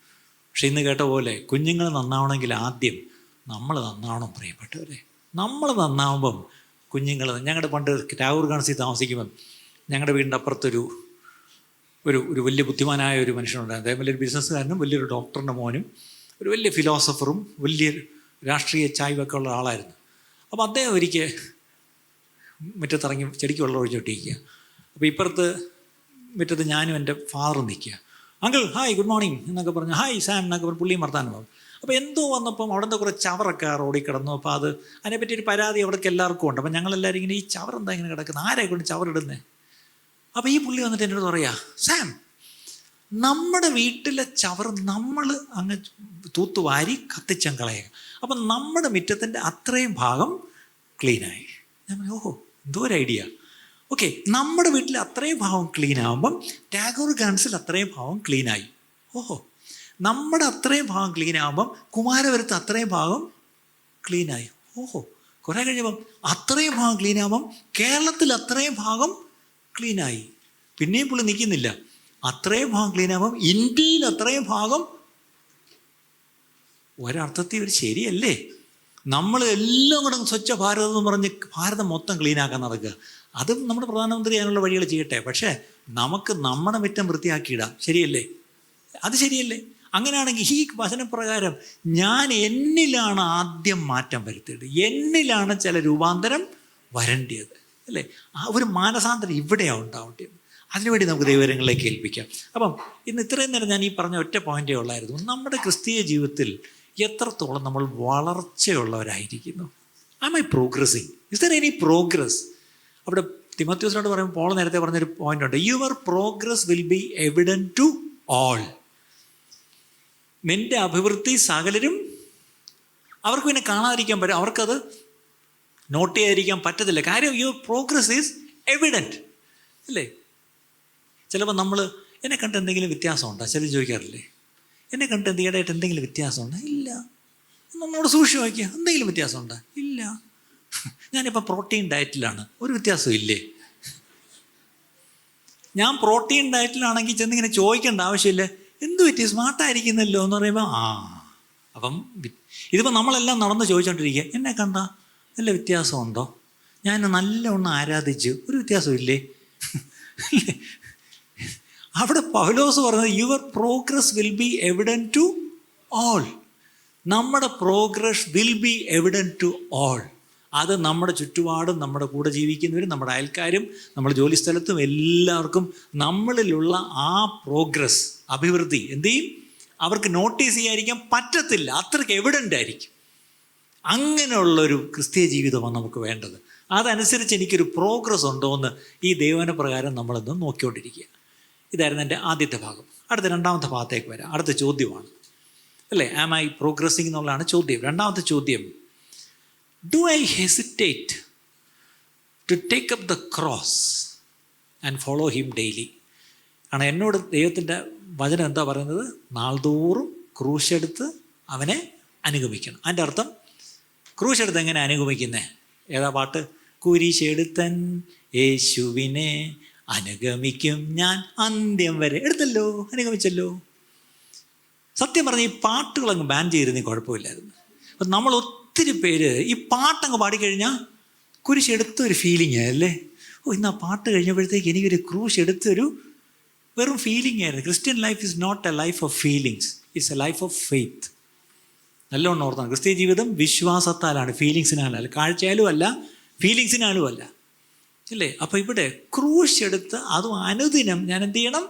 പക്ഷെ ഇന്ന് കേട്ട പോലെ കുഞ്ഞുങ്ങൾ നന്നാവണമെങ്കിൽ ആദ്യം നമ്മൾ നന്നാവണം പ്രിയപ്പെട്ടവരെ. നമ്മൾ നന്നാവുമ്പം കുഞ്ഞുങ്ങൾ, ഞങ്ങളുടെ പണ്ട് ടാഗോർ ഗാർഡൻസിൽ താമസിക്കുമ്പം ഞങ്ങളുടെ വീടിൻ്റെ അപ്പുറത്തൊരു ഒരു വലിയ ബുദ്ധിമാനായ ഒരു മനുഷ്യനുണ്ട്. അദ്ദേഹം വലിയൊരു ബിസിനസ്സുകാരനും വലിയൊരു ഡോക്ടറിൻ്റെ മോനും ഒരു വലിയ ഫിലോസഫറും വലിയൊരു രാഷ്ട്രീയ ചായ്വൊക്കെ ഉള്ള ആളായിരുന്നു. അപ്പോൾ അദ്ദേഹം ഒരിക്കൽ മുറ്റത്തിറങ്ങി ചെടിക്ക് വെള്ളം ഒഴിച്ചോട്ടിരിക്കുക. അപ്പോൾ ഇപ്പുറത്ത് മുറ്റത്ത് ഞാനും എൻ്റെ ഫാദറും നിൽക്കുക. അങ്കിൾ ഹായ് ഗുഡ് മോർണിംഗ് എന്നൊക്കെ പറഞ്ഞു, ഹായ് സാം എന്നൊക്കെ പറഞ്ഞ് പുള്ളിയും വർത്താനം പോകും. അപ്പോൾ എന്തോ വന്നപ്പം അവിടെ നിന്ന് കുറേ ചവറൊക്കെ റോഡിൽ കിടന്നു. അപ്പോൾ അതിനെപ്പറ്റി ഒരു പരാതി അവിടേക്ക് എല്ലാവർക്കും ഉണ്ട്. അപ്പോൾ ഞങ്ങളെല്ലാവരും ഇങ്ങനെ ഈ ചവറെന്താ ഇങ്ങനെ കിടക്കുന്നത്, ആരെ കൊണ്ട് ചവറിടുന്നേ? അപ്പോൾ ഈ പുള്ളി വന്നിട്ട് എന്നോട് പറയാ, സാം നമ്മുടെ വീട്ടിലെ ചവറ് നമ്മൾ അങ്ങ് തൂത്തുവാരി കത്തിച്ചം കളയുക, അപ്പം നമ്മുടെ മുറ്റത്തിൻ്റെ അത്രയും ഭാഗം ക്ലീനായി. ഞാൻ പറഞ്ഞു, ഓഹോ എന്തോ ഒരു ഐഡിയ. ഓക്കെ, നമ്മുടെ വീട്ടിൽ അത്രയും ഭാഗം ക്ലീൻ ആകുമ്പം ടാഗോർ ഗാർഡൻസിൽ അത്രയും ഭാഗം ക്ലീനായി. ഓഹോ, നമ്മുടെ അത്രയും ഭാഗം ക്ലീൻ ആകുമ്പം കുമാരപുരത്ത് അത്രയും ഭാഗം ക്ലീനായി. ഓഹോ, കുറേ കഴിയുമ്പം അത്രയും ഭാഗം ക്ലീൻ ആകുമ്പം കേരളത്തിൽ അത്രയും ഭാഗം ക്ലീനായി. പിന്നെയും പുള്ളി നിൽക്കുന്നില്ല, അത്രയും ഭാഗം ക്ലീൻ ആകുമ്പം ഇന്ത്യയിൽ അത്രയും ഭാഗം. ഒരർത്ഥത്തിൽ ഒരു ശരിയല്ലേ? നമ്മൾ എല്ലാം കൂടെ സ്വച്ഛ ഭാരതം എന്ന് പറഞ്ഞ് ഭാരതം മൊത്തം ക്ലീനാക്കാൻ നടക്കുക. അതും നമ്മുടെ പ്രധാനമന്ത്രി അതിനുള്ള വഴികൾ ചെയ്യട്ടെ. പക്ഷേ നമുക്ക് നമ്മുടെ മുറ്റം വൃത്തിയാക്കിയിടാം. ശരിയല്ലേ? അത് ശരിയല്ലേ? അങ്ങനെയാണെങ്കിൽ ഈ വചനപ്രകാരം ഞാൻ എന്നിലാണ് ആദ്യം മാറ്റം വരുത്തേണ്ടത്, എന്നിലാണ് ചില രൂപാന്തരം വരേണ്ടത്. അല്ലേ? ആ ഒരു മാനസാന്തരം ഇവിടെയാണ് ഉണ്ടാവേണ്ടത്. അതിനുവേണ്ടി നമുക്ക് ദൈവകരങ്ങളിലേക്ക് ഏൽപ്പിക്കാം. അപ്പം ഇന്ന് ഇത്രയും നേരം ഞാൻ ഈ പറഞ്ഞ ഒറ്റ പോയിൻ്റേ ഉള്ളായിരുന്നു. നമ്മുടെ ക്രിസ്തീയ ജീവിതത്തിൽ എത്രത്തോളം നമ്മൾ വളർച്ചയുള്ളവരായിരിക്കുന്നു. Am I progressing? Is there any progress? അവിടെ തിമോത്തിയോസിനോട് പറയുമ്പോൾ പോൾ നേരത്തെ പറഞ്ഞൊരു പോയിന്റ് ഉണ്ട്, your progress will be evident to all. നിൻ്റെ അഭിവൃദ്ധി സകലരും, അവർക്ക് പിന്നെ കാണാതിരിക്കാൻ പറ്റും, അവർക്കത് നോട്ട് ചെയ്യാതിരിക്കാൻ പറ്റത്തില്ല. കാര്യം യുവർ പ്രോഗ്രസ് ഈസ് എവിഡൻറ്റ്. അല്ലേ? ചിലപ്പോൾ നമ്മൾ എന്നെ കണ്ട് എന്തെങ്കിലും വ്യത്യാസമുണ്ടോ? ചിലർ ചോദിക്കാറില്ലേ, എന്നെ കണ്ട് ഈയിടെയായിട്ട് എന്തെങ്കിലും വ്യത്യാസമുണ്ടോ? ഇല്ല. നമ്മളോട് സൂക്ഷിച്ച് നോക്കിയാൽ എന്തെങ്കിലും വ്യത്യാസമുണ്ടോ? ഇല്ല. ഞാനിപ്പോൾ പ്രോട്ടീൻ ഡയറ്റിലാണ്, ഒരു വ്യത്യാസവും ഇല്ലേ? ഞാൻ പ്രോട്ടീൻ ഡയറ്റിലാണെങ്കിൽ ചെന്നിങ്ങനെ ചോദിക്കേണ്ട ആവശ്യമില്ല, എന്ത് പറ്റി സ്മാർട്ടായിരിക്കുന്നല്ലോ എന്ന് പറയുമ്പോൾ അപ്പം ഇതിപ്പോൾ നമ്മളെല്ലാം നടന്ന് ചോദിച്ചുകൊണ്ടിരിക്കുക, എന്നെ കണ്ട വല്ല വ്യത്യാസമുണ്ടോ? ഞാൻ നല്ലവണ്ണം ആരാധിച്ചു, ഒരു വ്യത്യാസവും ഇല്ലേ? അവിടെ പൗലോസ് പറഞ്ഞത് your progress will be evident to all. നമ്മുടെ progress will be evident to all. അത് നമ്മുടെ ചുറ്റുപാടും നമ്മുടെ കൂടെ ജീവിക്കുന്നവരും നമ്മുടെ അയൽക്കാരും നമ്മുടെ ജോലിസ്ഥലത്തും എല്ലാവർക്കും നമ്മളിലുള്ള ആ പ്രോഗ്രസ്, അഭിവൃദ്ധി എന്ത് ചെയ്യും? അവർക്ക് നോട്ടീസ് ചെയ്യാതിരിക്കാൻ പറ്റത്തില്ല, അത്രയ്ക്ക് എവിഡൻ്റ് ആയിരിക്കും. അങ്ങനെയുള്ളൊരു ക്രിസ്തീയ ജീവിതമാണ് നമുക്ക് വേണ്ടത്. അതനുസരിച്ച് എനിക്കൊരു പ്രോഗ്രസ് ഉണ്ടോ എന്ന് ഈ ദൈവവചന പ്രകാരം നമ്മളൊന്ന് നോക്കിക്കൊണ്ടിരിക്കുക. ഇതായിരുന്നു എൻ്റെ ആദ്യത്തെ ഭാഗം. അടുത്ത രണ്ടാമത്തെ ഭാഗത്തേക്ക് വരാം. അടുത്ത ചോദ്യമാണ് അല്ലേ, ആം ഐ പ്രോഗ്രസിങ് എന്നുള്ളതാണ് ചോദ്യം. രണ്ടാമത്തെ ചോദ്യം, do I hesitate to take up the cross and follow him daily? കാരണം എന്നോട് ദൈവത്തിൻ്റെ വചനം എന്താ പറയുന്നത്? നാൾതോറും ക്രൂശെടുത്ത് അവനെ അനുഗമിക്കണം. അതിൻ്റെ അർത്ഥം ക്രൂശെടുത്ത് എങ്ങനെ അനുഗമിക്കുന്നേ? ഏതാ പാട്ട്? കുരിശെടുത്തൻ യേശുവിനെ അനുഗമിക്കും ഞാൻ അന്ത്യം വരെ. എടുത്തല്ലോ, അനുഗമിച്ചല്ലോ. സത്യം പറഞ്ഞാൽ ഈ പാട്ടുകളങ്ങ് ബാൻ ചെയ്തിരുന്നെങ്കിൽ കുഴപ്പമില്ലായിരുന്നു. അപ്പം നമ്മൾ ഒത്തിരി പേര് ഈ പാട്ടങ്ങ് പാടിക്കഴിഞ്ഞാൽ കുരിശെടുത്തൊരു ഫീലിംഗ് അല്ലേ? ഇന്ന് ആ പാട്ട് കഴിഞ്ഞപ്പോഴത്തേക്ക് എനിക്കൊരു ക്രൂശ് എടുത്തൊരു വെറും ഫീലിംഗ് ആയിരുന്നു. Christian life is not a life of feelings, it's a life of faith. നല്ലോണം ഓർത്താണ്, ക്രിസ്ത്യ ജീവിതം വിശ്വാസത്താലാണ്, ഫീലിങ്സിനാലല്ല, കാഴ്ചയാലും അല്ല, ഫീലിങ്സിനാലും അല്ല, ഇല്ലേ? അപ്പോൾ ഇവിടെ ക്രൂശ് എടുത്ത് അതും അനുദിനം ഞാൻ എന്ത് ചെയ്യണം?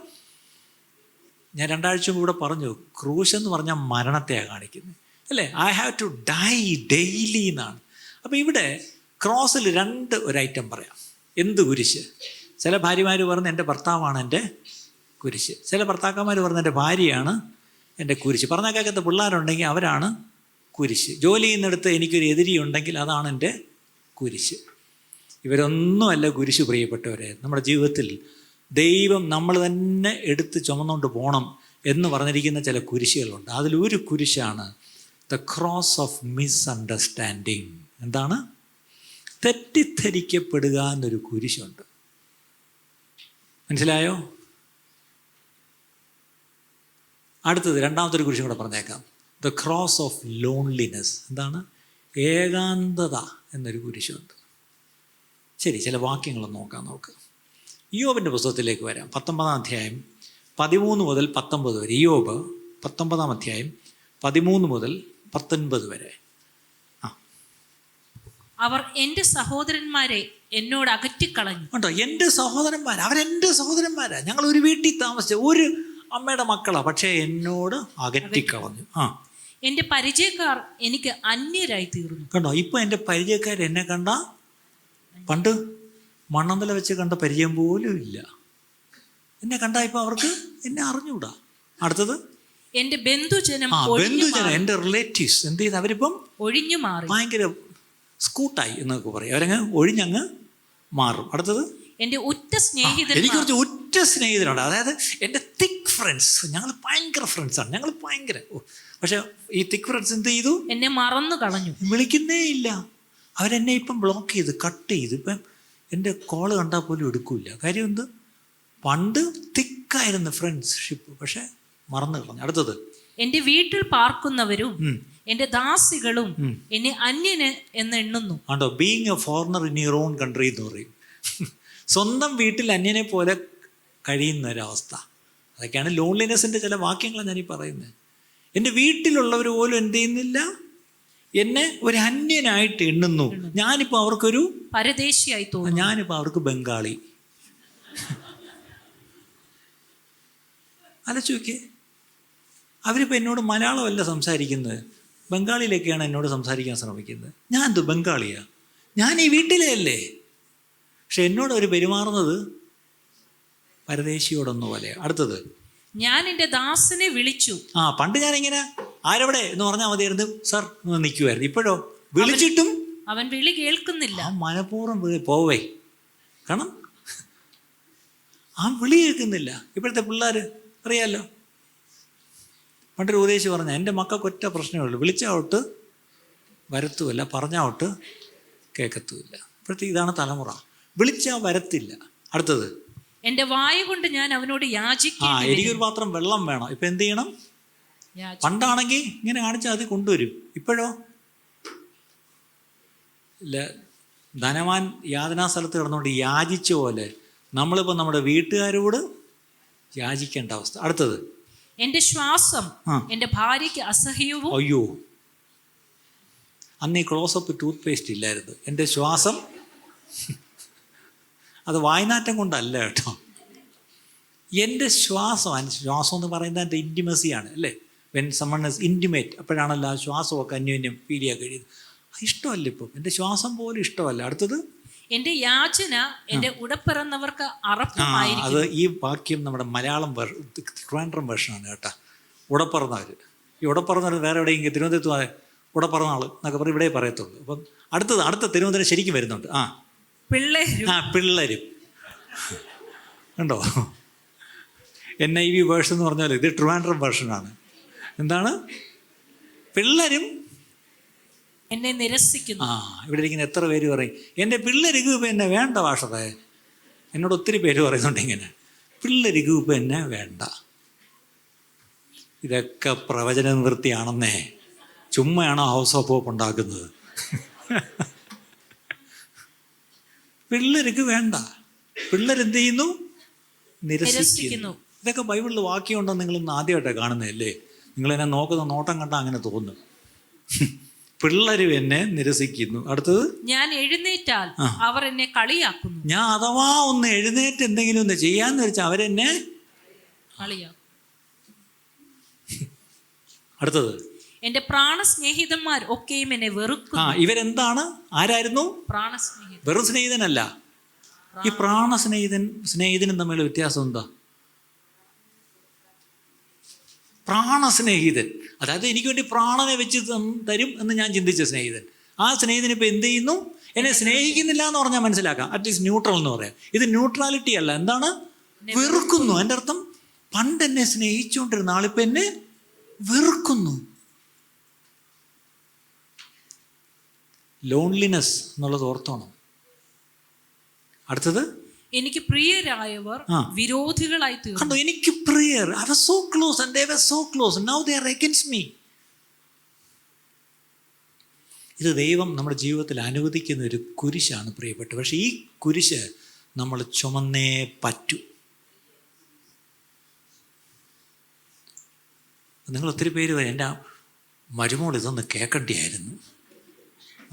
ഞാൻ 2 ആഴ്ച കൂടെ പറഞ്ഞു, ക്രൂശ് എന്ന് പറഞ്ഞാൽ മരണത്തെയാണ് കാണിക്കുന്നത്, അല്ലേ? I have to die daily എന്നാണ്. അപ്പോൾ ഇവിടെ ക്രോസിൽ ഒരു ഐറ്റം പറയാം. എന്ത് കുരിശ്? ചില ഭാര്യമാർ പറഞ്ഞ് എൻ്റെ ഭർത്താവാണ് എൻ്റെ കുരിശ്, ചില ഭർത്താക്കന്മാർ പറഞ്ഞ് എൻ്റെ ഭാര്യയാണ് എൻ്റെ കുരിശ്, പറഞ്ഞാൽ കേൾക്കാത്ത പിള്ളേരുണ്ടെങ്കിൽ അവരാണ് കുരിശ്, ജോലി ചെയ്യുന്നിടത്ത് എനിക്കൊരു എതിരി ഉണ്ടെങ്കിൽ അതാണ് എൻ്റെ കുരിശ്. ഇവരൊന്നുമല്ല കുരിശ്, പ്രിയപ്പെട്ടവരെ. നമ്മുടെ ജീവിതത്തിൽ ദൈവം നമ്മൾ തന്നെ എടുത്ത് ചുമന്നുകൊണ്ട് പോകണം എന്ന് പറഞ്ഞിരിക്കുന്ന ചില കുരിശുകളുണ്ട്. അതിലൊരു കുരിശാണ് ദ ക്രോസ് ഓഫ് മിസ്അണ്ടർസ്റ്റാൻഡിങ്. എന്താണ്? തെറ്റിദ്ധരിക്കപ്പെടുക എന്നൊരു കുരിശുണ്ട്. മനസ്സിലായോ? അടുത്തത് രണ്ടാമത്തൊരു കുരിശും കൂടെ പറഞ്ഞേക്കാം, ദ ക്രോസ് ഓഫ് ലോൺലിനെസ്. എന്താണ്? ഏകാന്തത എന്നൊരു കുരിശുണ്ട്. ശരി, ചില വാക്യങ്ങളൊന്ന് നോക്കാം നമുക്ക്. ഇയ്യോബിൻ്റെ പുസ്തകത്തിലേക്ക് വരാം. 19-ാം അധ്യായം 13 മുതൽ 19 വരെ. ഇയ്യോബ് 19-ാം അധ്യായം 13 മുതൽ 19 വരെ. അവർ എൻ്റെ സഹോദരന്മാരെ എന്നോട് അകറ്റിക്കളഞ്ഞു. ഉണ്ടോ? എൻ്റെ സഹോദരന്മാർ, അവരെൻ്റെ സഹോദരന്മാരാ, ഞങ്ങൾ ഒരു വീട്ടിൽ താമസിച്ച ഒരു അമ്മയുടെ മക്കളാ, പക്ഷേ എന്നോട് അകറ്റിക്കളഞ്ഞു. എൻ്റെ പരിചയക്കാർ എനിക്ക് അന്യരായി തീർന്നു. കണ്ടോ? ഇപ്പം എൻ്റെ പരിചയക്കാർ എന്നെ കണ്ട പണ്ട് മണ്ണന്തല വെച്ച് കണ്ട പരിചയം പോലും ഇല്ല. എന്നെ കണ്ടാ ഇപ്പം അവർക്ക് എന്നെ അറിഞ്ഞൂടാ. അടുത്തത് എൻ്റെ ബന്ധുജനം, എൻ്റെ റിലേറ്റീവ്സ് എന്ത് ചെയ്ത് അവരിപ്പം ഒഴിഞ്ഞു മാറി, ഭയങ്കര സ്കൂട്ടായി എന്നൊക്കെ പറയും, അവരങ്ങ് ഒഴിഞ്ഞങ്ങ് മാറും. അടുത്തത് എൻ്റെ ഉറ്റ സ്നേഹിതർ. എനിക്ക് കുറച്ച് ഉറ്റ സ്നേഹിതരുണ്ട്, അതായത് എൻ്റെ തിക്ക് ഫ്രണ്ട്സ്. ഞങ്ങൾ ഭയങ്കര ഫ്രണ്ട്സാണ്, ഞങ്ങൾ ഭയങ്കര. പക്ഷെ ഈ തിക്ക് ഫ്രണ്ട്സ് എന്ത് ചെയ്തു? എന്നെ മറന്നു കളഞ്ഞു, വിളിക്കുന്നേ ഇല്ല. അവരെന്നെ ഇപ്പം ബ്ലോക്ക് ചെയ്ത്, കട്ട് ചെയ്ത്, ഇപ്പം എൻ്റെ കോള് കണ്ടാൽ പോലും എടുക്കില്ല. കാര്യം എന്ത്? പണ്ട് തിക്കായിരുന്നു ഫ്രണ്ട്ഷിപ്പ്, പക്ഷെ മറന്നു കളഞ്ഞു. അടുത്തത് എൻ്റെ വീട്ടിൽ പാർക്കുന്നവരും എൻ്റെ ദാസികളും എന്നെ അന്യന് എന്ന് എണ്ണുന്നു. ആണ്ടോ? Being a foreigner in your own country എന്ന് പറയും. സ്വന്തം വീട്ടിൽ അന്യനെ പോലെ കഴിയുന്ന ഒരവസ്ഥ. അതൊക്കെയാണ് ലോൺലിനെസ്സിൻ്റെ ചില വാക്യങ്ങളാണ് ഞാനീ പറയുന്നത്. എൻ്റെ വീട്ടിലുള്ളവർ പോലും എന്ത് ചെയ്യുന്നില്ല, എന്നെ ഒരു അന്യനായിട്ട് എണ്ണുന്നു. ഞാനിപ്പോൾ അവർക്കൊരു പരദേശിയായി തോന്നുന്നു, ഞാനിപ്പോൾ അവർക്ക് ബംഗാളി. ആലോചിച്ച് നോക്കിയേ, അവരിപ്പോൾ എന്നോട് മലയാളമല്ല സംസാരിക്കുന്നത്, ബംഗാളിയിലൊക്കെയാണ് എന്നോട് സംസാരിക്കാൻ ശ്രമിക്കുന്നത്. ഞാൻ എന്ത് ബംഗാളിയാ? ഞാൻ ഈ വീട്ടിലേ അല്ലേ, പക്ഷെ എന്നോട് അവർ പെരുമാറുന്നത് പരദേശിയോടൊന്നു പോലെ. അടുത്തത് ഞാൻ എൻ്റെ ദാസനെ വിളിച്ചു. പണ്ട് ഞാനിങ്ങനെ ആരവിടെ എന്ന് പറഞ്ഞാൽ മതിയായിരുന്നു, സാർ എന്ന് നിൽക്കുമായിരുന്നു. ഇപ്പോഴോ വിളിച്ചിട്ടും അവൻ വിളി കേൾക്കുന്നില്ല. മനഃപൂർവ്വം പോവേ, കാരണം വിളി കേൾക്കുന്നില്ല. ഇപ്പോഴത്തെ പിള്ളേർ അറിയാമല്ലോ. പണ്ടൊരു ഉപദേശി പറഞ്ഞ, എൻ്റെ മക്കൾക്ക് ഒറ്റ പ്രശ്നമേ ഉള്ളൂ, വിളിച്ചാവട്ട് വരത്തുമില്ല, പറഞ്ഞാവട്ട് കേൾക്കത്തുമില്ല. ഇപ്പോഴത്തെ ഇതാണ് തലമുറ, വിളിച്ചാൽ വരത്തില്ല. അടുത്തത് എൻ്റെ വായ കൊണ്ട് ഞാൻ അവനോട് യാചിക്കും. എനിക്കൊരു പാത്രം വെള്ളം വേണം. ഇപ്പം എന്ത് ചെയ്യണം? പണ്ടാണെങ്കിൽ ഇങ്ങനെ കാണിച്ചാൽ അത് കൊണ്ടുവരും. ഇപ്പോഴോ ഇല്ല, ധനവാൻ യാതനാ സ്ഥലത്ത് കിടന്നുകൊണ്ട് യാചിച്ച പോലെ നമ്മളിപ്പോൾ നമ്മുടെ വീട്ടുകാരോട് യാചിക്കേണ്ട അവസ്ഥ. അടുത്തത് എൻ്റെ ശ്വാസം എൻ്റെ ഭാര്യയ്ക്ക് അസഹ്യവും. അയ്യോ, അന്ന് ഈ ക്ലോസപ്പ് ടൂത്ത് പേസ്റ്റ് ഇല്ലായിരുന്നു. എൻ്റെ ശ്വാസം അത് വായ്നാറ്റം കൊണ്ടല്ല കേട്ടോ. എൻ്റെ ശ്വാസം എന്ന് പറയുന്നത് എൻ്റെ ഇൻറ്റിമസിയാണ് അല്ലേ. വെൻ സമ്മൺ ഇസ് ഇൻറ്റിമേറ്റ്, അപ്പോഴാണല്ലോ ആ ശ്വാസമൊക്കെ അന്യോന്യം ഫീൽ ചെയ്യാൻ കഴിയുന്നത്. അഷ്ടമല്ല ഇപ്പം, എൻ്റെ ശ്വാസം പോലും ഇഷ്ടമല്ല. അടുത്തത് എൻ്റെ യാചന എൻ്റെ ഉടപ്പിറന്നവർക്ക് അത് അറപ്പമായിരിക്കും. ഈ വാക്യം നമ്മുടെ മലയാളം ട്രിവാൻഡ്രം വേർഷനാണ് കേട്ടോ. ഉടപ്പിറന്നവർ, ഈ ഉടപ്പിറന്നവർ വേറെ എവിടെയെങ്കിലും തിരുവനന്തപുരത്ത് ഉടപ്പിറന്ന ആൾ എന്നൊക്കെ പറയും, ഇവിടെ പറയത്തുള്ളൂ. അപ്പം അടുത്ത തിരുവനന്തപുരം ശരിക്കും വരുന്നുണ്ട്. പിള്ളേരും കണ്ടോ. NIV വേർഷൻ എന്ന് പറഞ്ഞാൽ ഇത് ട്രിവാൻഡ്രം വേർഷനാണ്. എന്താണ്? പിള്ളേരും എന്നെ നിരസിക്കുന്നു. ഇവിടെ ഇരിക്കുന്ന എത്ര പേര് പറയും എൻ്റെ പിള്ളേർക്ക് ഇപ്പം എന്നെ വേണ്ട ഭാഷറേ. എന്നോട് ഒത്തിരി പേര് പറയുന്നുണ്ട് ഇങ്ങനെ, പിള്ളേർക്ക് ഇപ്പം എന്നെ വേണ്ട. ഇതൊക്കെ പ്രവചന നിവൃത്തിയാണെന്നേ. ചുമ്മയാണോ ഹൗസ് ഓഫ് ഹോപ്പ് ഉണ്ടാക്കുന്നത്? പിള്ളേർക്ക് വേണ്ട, പിള്ളേരെന്ത് ചെയ്യുന്നു? നിരസിക്കുന്നു. ഇതൊക്കെ ബൈബിളിൽ വാക്യമുണ്ടെന്ന് നിങ്ങളിന്ന് ആദ്യമായിട്ടാണ് കാണുന്നതല്ലേ. നിങ്ങളെന്നെ നോക്കുന്ന നോട്ടം കണ്ടാൽ അങ്ങനെ തോന്നും. പിള്ളേരും എന്നെ നിരസിക്കുന്നു. അടുത്തത്, ഞാൻ എഴുന്നേറ്റാൽ അവർ എന്നെ കളിയാക്കുന്നു. ഞാൻ അഥവാ ഒന്ന് എഴുന്നേറ്റ് എന്തെങ്കിലും ഒന്ന് ചെയ്യാന്ന് വെച്ചാൽ അവരെന്നെ കളിയാക്കും. അടുത്തത്, എന്റെ പ്രാണസ്നേഹിതന്മാർ ഒക്കെയും എന്നെ വെറുക്കുന്നു. ഇവരെന്താണ്? ആരായിരുന്നു? പ്രാണസ്നേഹിതൻ. വെറും സ്നേഹിതനല്ല. ഈ സ്നേഹിതനും തമ്മിലുള്ള വ്യത്യാസം എന്താ? പ്രാണസ്നേഹിതൻ, അതായത് എനിക്ക് വേണ്ടി പ്രാണനെ വെച്ച് തരും എന്ന് ഞാൻ ചിന്തിച്ച സ്നേഹിതൻ. ആ സ്നേഹിതൻ ഇപ്പം എന്ത് ചെയ്യുന്നു? എന്നെ സ്നേഹിക്കുന്നില്ല എന്ന് പറഞ്ഞാൽ മനസ്സിലാക്കാം. അറ്റ്ലീസ്റ്റ് ന്യൂട്രൽ എന്ന് പറയാം. ഇത് ന്യൂട്രാലിറ്റി അല്ല. എന്താണ്? വെറുക്കുന്നു. എൻ്റെ അർത്ഥം പണ്ട് എന്നെ സ്നേഹിച്ചുകൊണ്ടിരുന്ന ആളിപ്പം എന്നെ വെറുക്കുന്നു. ലോൺലിനെസ് എന്നുള്ളത് ഓർത്തോണം. അടുത്തത്, എനിക്ക് പ്രിയരായവർ വിരോധികളായി തീർന്നു. കണ്ടോ, എനിക്ക് prior, I was so close and they were so close, now they are against me. ഇത് ദൈവം നമ്മുടെ ജീവിതത്തിൽ അനുവദിക്കുന്ന ഒരു കുരിശാണ് പ്രിയപ്പെട്ടത്. പക്ഷെ ഈ കുരിശ് നമ്മൾ ചുമന്നേ പറ്റൂ. നിങ്ങൾ ഒത്തിരി പേര് എൻ്റെ മരുമോൾ ഇതൊന്ന് കേൾക്കേണ്ടിയായിരുന്നു.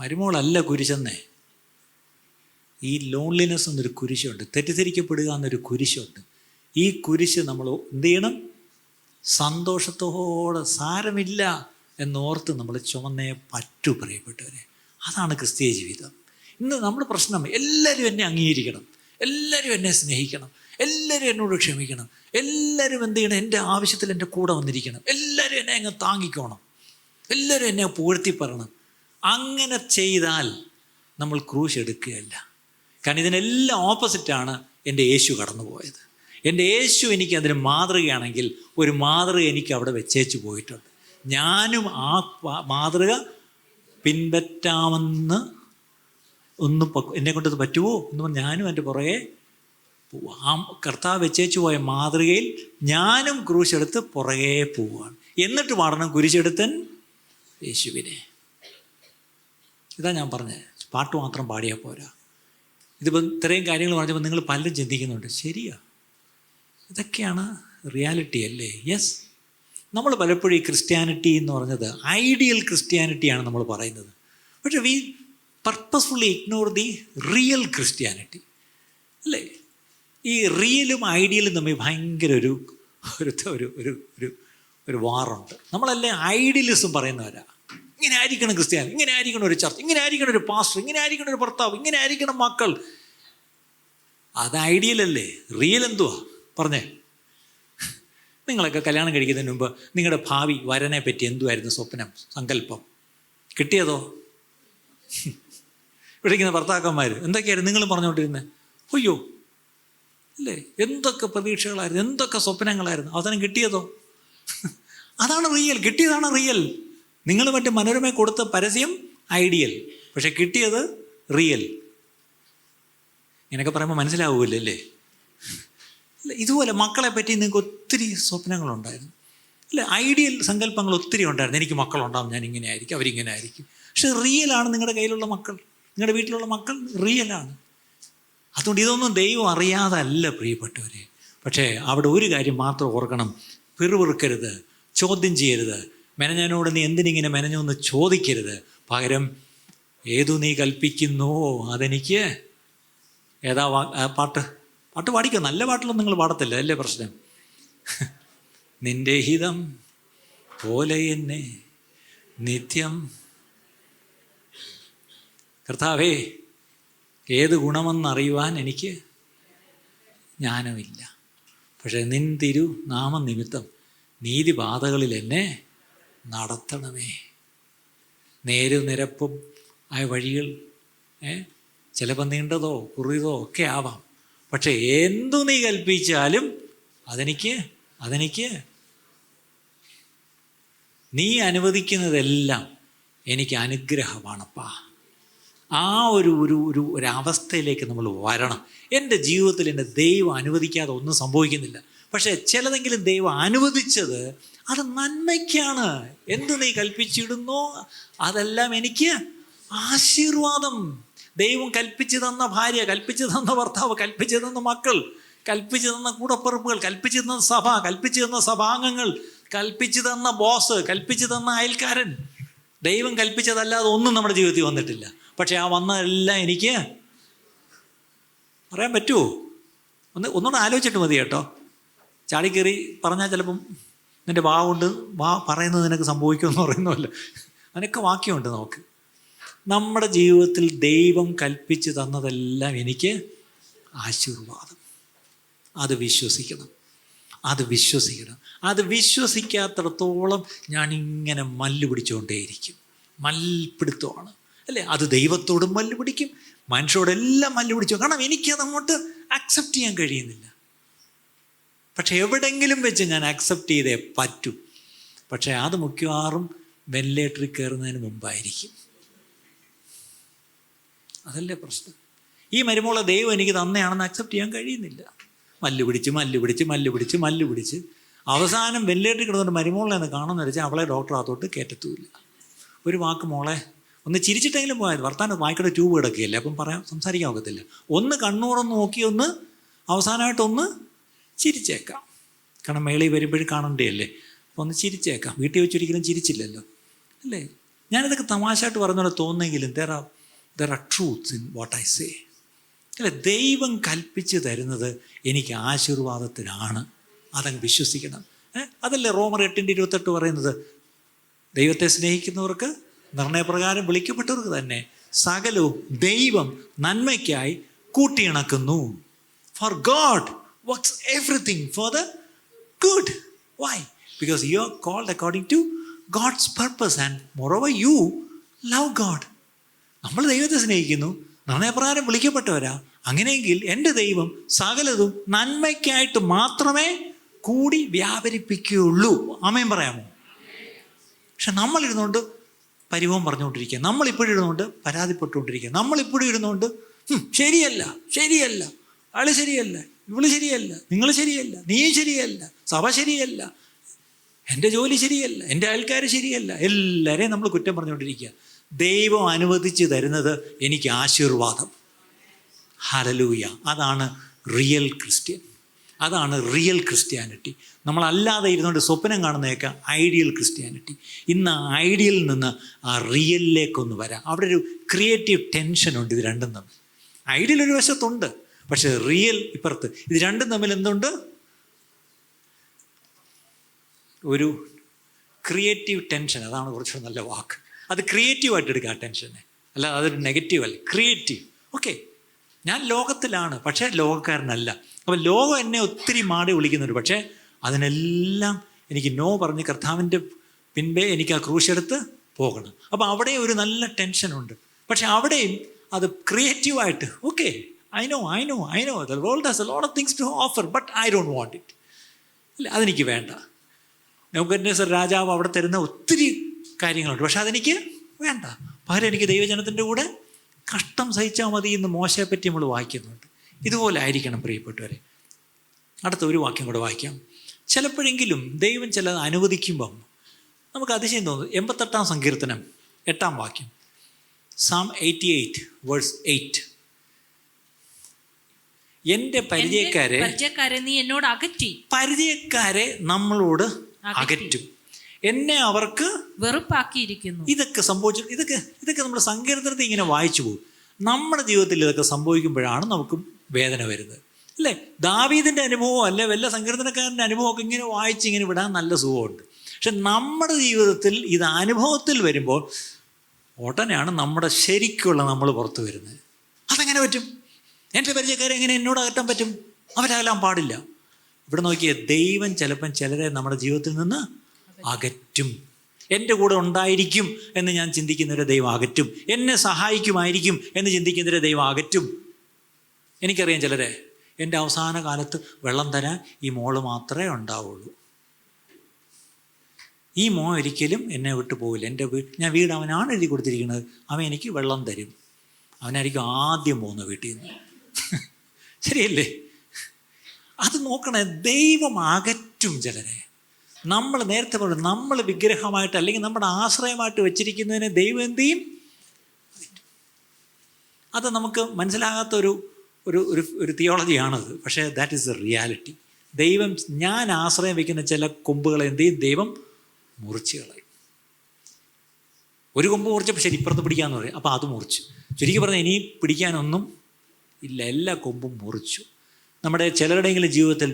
മരുമോളല്ല കുരിശെന്നേ. ഈ ലോൺലിനെസ് എന്നൊരു കുരിശുണ്ട്, തെറ്റിദ്ധരിക്കപ്പെടുക എന്നൊരു കുരിശുണ്ട്. ഈ കുരിശ് നമ്മൾ എന്ത് ചെയ്യണം? സന്തോഷത്തോടെ, സാരമില്ല എന്നോർത്ത് നമ്മൾ ചുമന്നേ പറ്റൂ പ്രിയപ്പെട്ടവരെ. അതാണ് ക്രിസ്തീയ ജീവിതം. ഇന്ന് നമ്മുടെ പ്രശ്നം, എല്ലാവരും എന്നെ അംഗീകരിക്കണം, എല്ലാവരും എന്നെ സ്നേഹിക്കണം, എല്ലാവരും എന്നോട് ക്ഷമിക്കണം, എല്ലാവരും എന്ത് ചെയ്യണം? എൻ്റെ ആവശ്യത്തിൽ എൻ്റെ കൂടെ വന്നിരിക്കണം, എല്ലാവരും എന്നെ അങ്ങ് താങ്ങിക്കോണം, എല്ലാവരും എന്നെ പുകഴ്ത്തി പറയണം. അങ്ങനെ ചെയ്താൽ നമ്മൾ ക്രൂശ് എടുക്കുകയല്ല. കാരണം ഇതിനെല്ലാം ഓപ്പോസിറ്റാണ് എൻ്റെ യേശു കടന്നു പോയത്. എൻ്റെ യേശു എനിക്ക് അതിന് മാതൃകയാണെങ്കിൽ ഒരു മാതൃക എനിക്ക് അവിടെ വെച്ചേച്ച് പോയിട്ടുണ്ട്. ഞാനും ആ മാതൃക പിൻപറ്റാമെന്ന് എന്നെ കൊണ്ടത് പറ്റുമോ എന്ന് പറഞ്ഞ് ഞാനും എൻ്റെ പുറകെ പോവുക. ആ കർത്താവ് വെച്ചേച്ച് പോയ മാതൃകയിൽ ഞാനും ക്രൂശെടുത്ത് പുറകെ പോവുകയാണ്. എന്നിട്ട് പാടണം കുരിശെടുത്തൻ യേശുവിനെ. ഇതാ ഞാൻ പറഞ്ഞത്. പാട്ട് മാത്രം പാടിയാൽ പോരാ. ഇതിപ്പോൾ ഇത്രയും കാര്യങ്ങൾ പറഞ്ഞപ്പോൾ നിങ്ങൾ പലരും ചിന്തിക്കുന്നുണ്ട്, ശരിയാ, ഇതൊക്കെയാണ് റിയാലിറ്റി അല്ലേ? യെസ്. നമ്മൾ പലപ്പോഴും ഈ ക്രിസ്ത്യാനിറ്റി എന്ന് പറഞ്ഞത് ഐഡിയൽ ക്രിസ്ത്യാനിറ്റിയാണ് നമ്മൾ പറയുന്നത്. പക്ഷേ we purposefully ignore the real Christianity അല്ലേ? ഈ റിയലും ഐഡിയലും തമ്മിൽ ഭയങ്കര ഒരു വാറുണ്ട്. നമ്മളെല്ലാം ഐഡിയലിസം പറയുന്നവരാ. ഇങ്ങനെ ആയിരിക്കണം ക്രിസ്ത്യാനി, ഇങ്ങനെ ആയിരിക്കണം ഒരു ചർച്ച്, ഇങ്ങനെ ആയിരിക്കണം ഒരു പാസ്റ്റർ, ഇങ്ങനെ ആയിരിക്കണം ഒരു ഭർത്താവ്, ഇങ്ങനെ ആയിരിക്കണം മക്കൾ. അത് ഐഡിയലല്ലേ? റിയൽ എന്തുവാ പറഞ്ഞേ? നിങ്ങളൊക്കെ കല്യാണം കഴിക്കുന്നതിന് മുമ്പ് നിങ്ങളുടെ ഭാവി വരനെ പറ്റി എന്തുമായിരുന്നു സ്വപ്നം, സങ്കല്പം? കിട്ടിയതോ? വിളിക്കുന്ന ഭർത്താക്കന്മാർ എന്തൊക്കെയായിരുന്നു നിങ്ങൾ പറഞ്ഞുകൊണ്ടിരുന്നത്? അയ്യോ അല്ലേ, എന്തൊക്കെ പ്രതീക്ഷകളായിരുന്നു, എന്തൊക്കെ സ്വപ്നങ്ങളായിരുന്നു. അവസാനം കിട്ടിയതോ? അതാണ് റിയൽ. കിട്ടിയതാണ് റിയൽ. നിങ്ങൾ മറ്റേ മനോരമ കൊടുത്ത പരസ്യം ഐഡിയൽ, പക്ഷെ കിട്ടിയത് റിയൽ. ഇങ്ങനെയൊക്കെ പറയുമ്പോൾ മനസ്സിലാവൂല്ലേ? ഇതുപോലെ മക്കളെ പറ്റി നിങ്ങൾക്ക് ഒത്തിരി സ്വപ്നങ്ങളുണ്ടായിരുന്നു അല്ലേ? ഐഡിയൽ സങ്കല്പങ്ങൾ ഒത്തിരി ഉണ്ടായിരുന്നു. എനിക്ക് മക്കളുണ്ടാവും, ഞാൻ ഇങ്ങനെ ആയിരിക്കും, അവരിങ്ങനെ ആയിരിക്കും. പക്ഷെ റിയലാണ് നിങ്ങളുടെ കയ്യിലുള്ള മക്കൾ, നിങ്ങളുടെ വീട്ടിലുള്ള മക്കൾ റിയലാണ്. അതുകൊണ്ട് ഇതൊന്നും ദൈവം അറിയാതല്ല പ്രിയപ്പെട്ടവരെ. പക്ഷേ അവിടെ ഒരു കാര്യം മാത്രം ഓർക്കണം, പിറുപിറുക്കരുത്, ചോദ്യം ചെയ്യരുത്. മെനഞ്ഞനോട് നീ എന്തിനിങ്ങനെ മെനഞ്ഞൊന്ന് ചോദിക്കരുത്. പകരം ഏതു നീ കൽപ്പിക്കുന്നുവോ അതെനിക്ക് ഏതാ പാട്ട് പാടിക്കോ. നല്ല പാട്ടിലൊന്നും നിങ്ങൾ പാടത്തില്ല, അല്ലേ പ്രശ്നം? നിന്റെ ഹിതം പോലെ എന്നെ നിത്യം. കർത്താവേ, ഏത് ഗുണമെന്നറിയുവാൻ എനിക്ക് ജ്ഞാനമില്ല. പക്ഷേ നിൻ തിരു നാമനിമിത്തം നീതിപാതകളിൽ എന്നെ നടത്തണമേ. നേരുനിരപ്പും ആയ വഴികൾ ചിലപ്പോൾ നീണ്ടതോ കുറിയതോ ഒക്കെ ആവാം. പക്ഷെ എന്തു നീ കൽപ്പിച്ചാലും അതെനിക്ക് നീ അനുവദിക്കുന്നതെല്ലാം എനിക്ക് അനുഗ്രഹമാണപ്പാ. ആ ഒരു അവസ്ഥയിലേക്ക് നമ്മൾ വരണം. എൻ്റെ ജീവിതത്തിൽ എൻ്റെ ദൈവം അനുവദിക്കാതെ ഒന്നും സംഭവിക്കുന്നില്ല. പക്ഷേ ചിലതെങ്കിലും ദൈവം അനുവദിച്ചത് അത് നന്മയ്ക്കാണ്. എന്ത് നീ കൽപ്പിച്ചിടുന്നോ അതെല്ലാം എനിക്ക് ആശീർവാദം. ദൈവം കൽപ്പിച്ചു തന്ന ഭാര്യ, കൽപ്പിച്ചു തന്ന ഭർത്താവ്, കൽപ്പിച്ചു തന്ന മക്കൾ, കൽപ്പിച്ചു തന്ന കൂടപ്പിറപ്പുകൾ, കൽപ്പിച്ചു തന്ന സഭ, കൽപ്പിച്ചു തന്ന സഭാംഗങ്ങൾ, കൽപ്പിച്ചു തന്ന ബോസ്, കൽപ്പിച്ചു തന്ന അയൽക്കാരൻ, ദൈവം കൽപ്പിച്ചതല്ലാതെ ഒന്നും നമ്മുടെ ജീവിതത്തിൽ വന്നിട്ടില്ല. പക്ഷെ ആ വന്നതെല്ലാം എനിക്ക് പറയാൻ പറ്റുമോ? ഒന്നുകൂടെ ആലോചിച്ചിട്ട് മതി കേട്ടോ. ചാടിക്കയറി പറഞ്ഞാൽ ചിലപ്പം നിൻ്റെ കൊണ്ട് പറയുന്നത് നിനക്ക് സംഭവിക്കുമെന്ന് പറയുന്നതല്ല. അതിനൊക്കെ വാക്യമുണ്ട് നമുക്ക്. നമ്മുടെ ജീവിതത്തിൽ ദൈവം കൽപ്പിച്ച് തന്നതെല്ലാം എനിക്ക് ആശീർവാദം. അത് വിശ്വസിക്കണം. അത് വിശ്വസിക്കാത്തിടത്തോളം ഞാനിങ്ങനെ മല്ല് പിടിച്ചുകൊണ്ടേയിരിക്കും. മൽപ്പിടുത്തമാണ്, അല്ലേ? അത് ദൈവത്തോടും മല്ല് പിടിക്കും, മനുഷ്യരോടെല്ലാം മല്ല് പിടിച്ചു. കാരണം എനിക്കത് അങ്ങോട്ട് അക്സെപ്റ്റ് ചെയ്യാൻ കഴിയുന്നില്ല. പക്ഷെ എവിടെയെങ്കിലും വെച്ച് ഞാൻ അക്സെപ്റ്റ് ചെയ്തേ പറ്റൂ. പക്ഷേ അത് മിക്കവാറും വെന്റിലേറ്ററിൽ കയറുന്നതിന് മുമ്പായിരിക്കും. അതല്ലേ പ്രശ്നം. ഈ മരുമോളെ ദൈവം എനിക്ക് തന്നെയാണെന്ന് അക്സെപ്റ്റ് ചെയ്യാൻ കഴിയുന്നില്ല. മല്ല് പിടിച്ച് അവസാനം വെന്റിലേറ്ററിൽ കിടന്നുകൊണ്ട് മരുമോളെ ഒന്ന് കാണുമെന്ന് വെച്ചാൽ അവളെ ഡോക്ടറാത്തോട്ട് കയറ്റത്തുമില്ല. ഒരു വാക്ക് മോളെ ഒന്ന് ചിരിച്ചിട്ടെങ്കിലും പോയത്. വർത്താനം വായിക്കടെ ട്യൂബ് കിടക്കുകയല്ലേ, അപ്പം സംസാരിക്കാൻ ഒക്കത്തില്ല. ഒന്ന് കണ്ണൂറൊന്ന് നോക്കി ഒന്ന് അവസാനമായിട്ടൊന്ന് ചിരിച്ചേക്കാം. കാരണം മേളി വരുമ്പോഴും കാണണ്ടേ, അപ്പോൾ ഒന്ന് ചിരിച്ചേക്കാം. വീട്ടിൽ വെച്ചൊരിക്കലും ചിരിച്ചില്ലല്ലോ, അല്ലേ? ഞാനിതൊക്കെ തമാശയായിട്ട് പറഞ്ഞോലെ തോന്നുന്നെങ്കിലും there are truths in what I say. അല്ലേ? ദൈവം കൽപ്പിച്ച് തരുന്നത് എനിക്ക് ആശീർവാദത്തിനാണ്. അതങ്ങ് വിശ്വസിക്കണം. അതല്ലേ റോമർ 8:28 പറയുന്നത്? ദൈവത്തെ സ്നേഹിക്കുന്നവർക്ക് നിർണയപ്രകാരം വിളിക്കപ്പെട്ടവർക്ക് തന്നെ സകലവും ദൈവം നന്മയ്ക്കായി കൂട്ടിയിണക്കുന്നു. For God works everything for the good. Why? Because you are called according to God's purpose, and moreover you love God. നമ്മൾ ദൈവത്തെ സ്നേഹിക്കുന്നു, നിർണയപ്രകാരം വിളിക്കപ്പെട്ടവരാ. അങ്ങനെയെങ്കിൽ എൻ്റെ ദൈവം സകലതും നന്മയ്ക്കായിട്ട് മാത്രമേ കൂടി വ്യാപരിപ്പിക്കുകയുള്ളൂ. ആമേൻ പറയാമോ? പക്ഷെ നമ്മളിരുന്നുകൊണ്ട് പരിഭവം പറഞ്ഞുകൊണ്ടിരിക്കുക, നമ്മളിപ്പോഴിരുന്നുകൊണ്ട് പരാതിപ്പെട്ടുകൊണ്ടിരിക്കുക, നമ്മളിപ്പോഴും ഇരുന്നുകൊണ്ട് ശരിയല്ല, ആള് ശരിയല്ല, ഇവള് ശരിയല്ല, നിങ്ങൾ ശരിയല്ല, നീ ശരിയല്ല, സഭ ശരിയല്ല, എൻ്റെ ജോലി ശരിയല്ല, എൻ്റെ അയൽക്കാർ ശരിയല്ല, എല്ലാവരെയും നമ്മൾ കുറ്റം പറഞ്ഞുകൊണ്ടിരിക്കുക. ദൈവം അനുവദിച്ച് തരുന്നത് എനിക്ക് ആശീർവാദം. ഹല്ലേലൂയ. അതാണ് റിയൽ ക്രിസ്ത്യാനിറ്റി. നമ്മളല്ലാതെ ഇരുന്നുകൊണ്ട് സ്വപ്നം കാണുന്നതൊക്കെ ഐഡിയൽ ക്രിസ്ത്യാനിറ്റി. ഇന്ന് ഐഡിയലിൽ നിന്ന് ആ റിയലിലേക്കൊന്ന് വരാം. അവിടെ ഒരു ക്രിയേറ്റീവ് ടെൻഷനുണ്ട് ഇത് രണ്ടും തമ്മിൽ. ഐഡിയൽ ഒരു വശത്തുണ്ട്, പക്ഷെ റിയൽ ഇപ്പുറത്ത്. ഇത് രണ്ടും തമ്മിൽ എന്തുണ്ട്? ഒരു ക്രിയേറ്റീവ് ടെൻഷൻ. അതാണ് കുറച്ചുകൂടെ നല്ല വാക്ക്. അത് ക്രിയേറ്റീവായിട്ട് എടുക്കുക ആ ടെൻഷനെ, അല്ല അതൊരു നെഗറ്റീവ് അല്ല, ക്രിയേറ്റീവ്. ഓക്കെ, ഞാൻ ലോകത്തിലാണ്, പക്ഷേ ലോകക്കാരനല്ല. അപ്പോൾ ലോകം എന്നെ ഒത്തിരി മാടി വിളിക്കുന്നുണ്ട്, പക്ഷേ അതിനെല്ലാം എനിക്ക് നോ പറഞ്ഞ് കർത്താവിൻ്റെ പിൻപേ എനിക്ക് ആ ക്രൂശെടുത്ത് പോകണം. അപ്പോൾ അവിടെ ഒരു നല്ല ടെൻഷനുണ്ട്. പക്ഷെ അവിടെയും അത് ക്രിയേറ്റീവായിട്ട് okay, I know the world has a lot of things to offer, but I don't want it. അല്ല, അതെനിക്ക് വേണ്ട. നെബൂഖദ്നേസർ രാജാവ് അവിടെ തരുന്ന ഒത്തിരി കാര്യങ്ങളുണ്ട്, പക്ഷെ അതെനിക്ക് വേണ്ട. പകരം എനിക്ക് ദൈവജനത്തിൻ്റെ കൂടെ കഷ്ടം സഹിച്ചാൽ മതി എന്ന് മോശയെ പറ്റി നമ്മൾ വായിക്കുന്നുണ്ട്. ഇതുപോലെ ആയിരിക്കണം പ്രിയപ്പെട്ടവരെ. അടുത്ത ഒരു വാക്യം കൂടെ വായിക്കാം. ചിലപ്പോഴെങ്കിലും ദൈവം ചിലത് അനുവദിക്കുമ്പം നമുക്ക് അതിശയം തോന്നും. 88 സങ്കീർത്തനം 8 വാക്യം, Psalm 88 verse 8. എൻ്റെ പരിചയക്കാരെ നീ എന്നോട് അകറ്റി. പരിചയക്കാരെ നമ്മളോട് അകറ്റും. എന്നെ അവർക്ക് വെറുപ്പാക്കിയിരിക്കുന്നു. ഇതൊക്കെ സംഭവിച്ചു. ഇതൊക്കെ നമ്മുടെ സങ്കീർത്തനത്തിൽ ഇങ്ങനെ വായിച്ചു പോകും. നമ്മുടെ ജീവിതത്തിൽ ഇതൊക്കെ സംഭവിക്കുമ്പോഴാണ് നമുക്ക് വേദന വരുന്നത്, അല്ലേ? ദാവീദിൻ്റെ അനുഭവം അല്ലെ വല്ല സങ്കീർത്തനക്കാരൻ്റെ അനുഭവമൊക്കെ ഇങ്ങനെ വായിച്ച് ഇങ്ങനെ വിടാൻ നല്ല സുഖമുണ്ട്. പക്ഷെ നമ്മുടെ ജീവിതത്തിൽ ഇത് അനുഭവത്തിൽ വരുമ്പോൾ ഉടനെയാണ് നമ്മുടെ ശരിക്കുള്ള നമ്മൾ പുറത്ത് വരുന്നത്. അതെങ്ങനെ പറ്റും? എൻ്റെ പരിചയക്കാരെ എങ്ങനെ എന്നോട് അകറ്റാൻ പറ്റും? അവരകലാൻ പാടില്ല. ഇവിടെ നോക്കിയേ, ദൈവം ചിലപ്പം ചിലരെ നമ്മുടെ ജീവിതത്തിൽ നിന്ന് അകറ്റും. എൻ്റെ കൂടെ ഉണ്ടായിരിക്കും എന്ന് ഞാൻ ചിന്തിക്കുന്നവരെ ദൈവം അകറ്റും. എന്നെ സഹായിക്കുമായിരിക്കും എന്ന് ചിന്തിക്കുന്നവരെ ദൈവം അകറ്റും. എനിക്കറിയാം ചിലരെ, എൻ്റെ അവസാന കാലത്ത് വെള്ളം തരാൻ ഈ മോള് മാത്രമേ ഉണ്ടാവുള്ളൂ. ഈ മോൻ ഒരിക്കലും എന്നെ വിട്ടു പോകില്ല. എൻ്റെ ഞാൻ വീട് അവനാണ് എഴുതി കൊടുത്തിരിക്കുന്നത്. അവൻ എനിക്ക് വെള്ളം തരും. അവനായിരിക്കും ആദ്യം പോകുന്ന വീട്ടിൽ നിന്ന്. ശരിയല്ലേ? അത് നോക്കണേ, ദൈവം അകറ്റും ചിലരെ. നമ്മൾ നേരത്തെ പറഞ്ഞു, നമ്മൾ വിഗ്രഹമായിട്ട് അല്ലെങ്കിൽ നമ്മുടെ ആശ്രയമായിട്ട് വെച്ചിരിക്കുന്നതിനെ ദൈവം എന്ത് ചെയ്യും? അത് നമുക്ക് മനസ്സിലാകാത്ത ഒരു തിയോളജിയാണത്. പക്ഷേ ദാറ്റ് ഈസ് എ റിയാലിറ്റി. ദൈവം, ഞാൻ ആശ്രയം വയ്ക്കുന്ന ചില കൊമ്പുകളെ എന്ത് ചെയ്യും? ദൈവം മുറിച്ച് കളയും. ഒരു കൊമ്പ് മുറിച്ചപ്പോൾ ശരി ഇപ്പുറത്ത് പിടിക്കാമെന്ന് പറയും, അപ്പോൾ അത് മുറിച്ചു. ചുരുക്കി പറഞ്ഞാൽ ഇനി പിടിക്കാനൊന്നും ഇല്ല, എല്ലാ കൊമ്പും മുറിച്ചു. നമ്മുടെ ചിലരുടെയെങ്കിലും ജീവിതത്തിൽ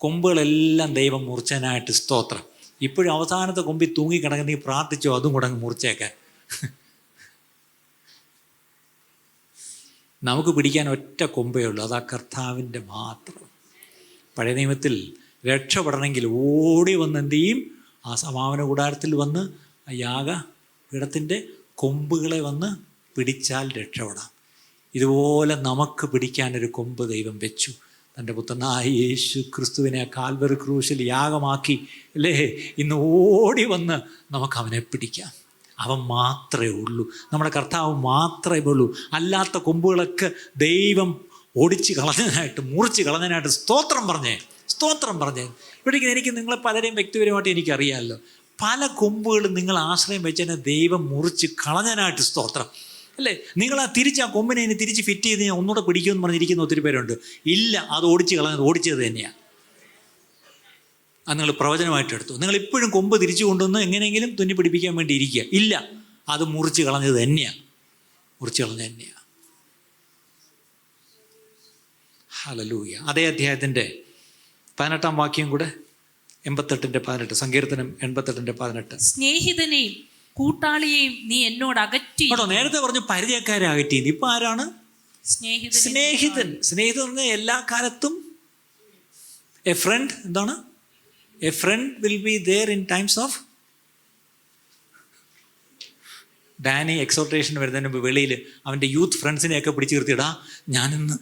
കൊമ്പുകളെല്ലാം ദൈവം മുറിച്ചതിനായിട്ട് സ്തോത്രം. ഇപ്പോഴും അവസാനത്തെ കൊമ്പിൽ തൂങ്ങിക്കിടക്കുന്ന നീ പ്രാർത്ഥിച്ചോ അതും കൂടെ അങ്ങ് മുറിച്ചേക്കാൻ. നമുക്ക് പിടിക്കാൻ ഒറ്റ കൊമ്പേ ഉള്ളൂ, അതാ കർത്താവിൻ്റെ മാത്രം. പഴയ നിയമത്തിൽ രക്ഷപ്പെടണമെങ്കിൽ ഓടി വന്ന് എന്ത് ചെയ്യും? ആ സമാപന കൂടാരത്തിൽ വന്ന് ആ യാഗപീഠത്തിൻ്റെ കൊമ്പുകളെ വന്ന് പിടിച്ചാൽ രക്ഷപ്പെടാം. ഇതുപോലെ നമുക്ക് പിടിക്കാനൊരു കൊമ്പ് ദൈവം വെച്ചു. തൻ്റെ പുത്രനായ യേശു ക്രിസ്തുവിനെ കാൽവറി ക്രൂശിൽ യാഗമാക്കി, അല്ലേ? ഇന്ന് ഓടി വന്ന് നമുക്ക് അവനെ പിടിക്കാം. അവൻ മാത്രമേ ഉള്ളൂ, നമ്മുടെ കർത്താവ് മാത്രമേ ഉള്ളൂ. അല്ലാത്ത കൊമ്പുകളൊക്കെ ദൈവം ഓടിച്ച് കളഞ്ഞതിനായിട്ട്, മുറിച്ച് കളഞ്ഞതിനായിട്ട് സ്തോത്രം പറഞ്ഞേ. ഇവിടേക്ക് എനിക്ക് നിങ്ങളെ പലരെയും വ്യക്തിപരമായിട്ട് എനിക്കറിയാമല്ലോ. പല കൊമ്പുകളും നിങ്ങൾ ആശ്രയം വെച്ചതിനെ ദൈവം മുറിച്ച് കളഞ്ഞതിനായിട്ട് സ്തോത്രം, അല്ലേ? നിങ്ങൾ ആ കൊമ്പിനെ ഇനി തിരിച്ച് ഫിറ്റ് ചെയ്ത് ഞാൻ ഒന്നുകൂടെ പിടിക്കുമെന്ന് പറഞ്ഞിരിക്കുന്ന ഒത്തിരി പേരുണ്ട്. ഇല്ല, അത് ഓടിച്ചത് തന്നെയാണ്. അത് നിങ്ങൾ പ്രവചനമായിട്ട് എടുത്തു. നിങ്ങൾ ഇപ്പോഴും കൊമ്പ് തിരിച്ചു കൊണ്ടുവന്ന് എങ്ങനെയെങ്കിലും തുന്നി പിടിപ്പിക്കാൻ വേണ്ടി ഇരിക്കുക. ഇല്ല, അത് മുറിച്ച് കളഞ്ഞത് തന്നെയാണ്. ഹല്ലേലൂയ. അതേ അധ്യായത്തിൻ്റെ 18-ാം വാക്യം കൂടെ, 88-18, സങ്കീർത്തനം 88-18. സ്നേഹിതനെയും കൂട്ടാളിയെയും നീ എന്നോട് അകറ്റി. നേരത്തെ പറഞ്ഞു പരിചയക്കാരെ അകറ്റി. ഇപ്പൊ ആരാണ്? സ്നേഹിതൻ. സ്നേഹിതൻ എല്ലാ കാലത്തും എ ഫ്രണ്ട്. എന്താണ്? A friend will be there in times of. Danny exhortation വരുന്നതിന് മുമ്പ് വെളിയിൽ അവൻ്റെ യൂത്ത് ഫ്രണ്ട്സിനെയൊക്കെ പിടിച്ച് നിർത്തിയിടാ, ഞാനിന്ന്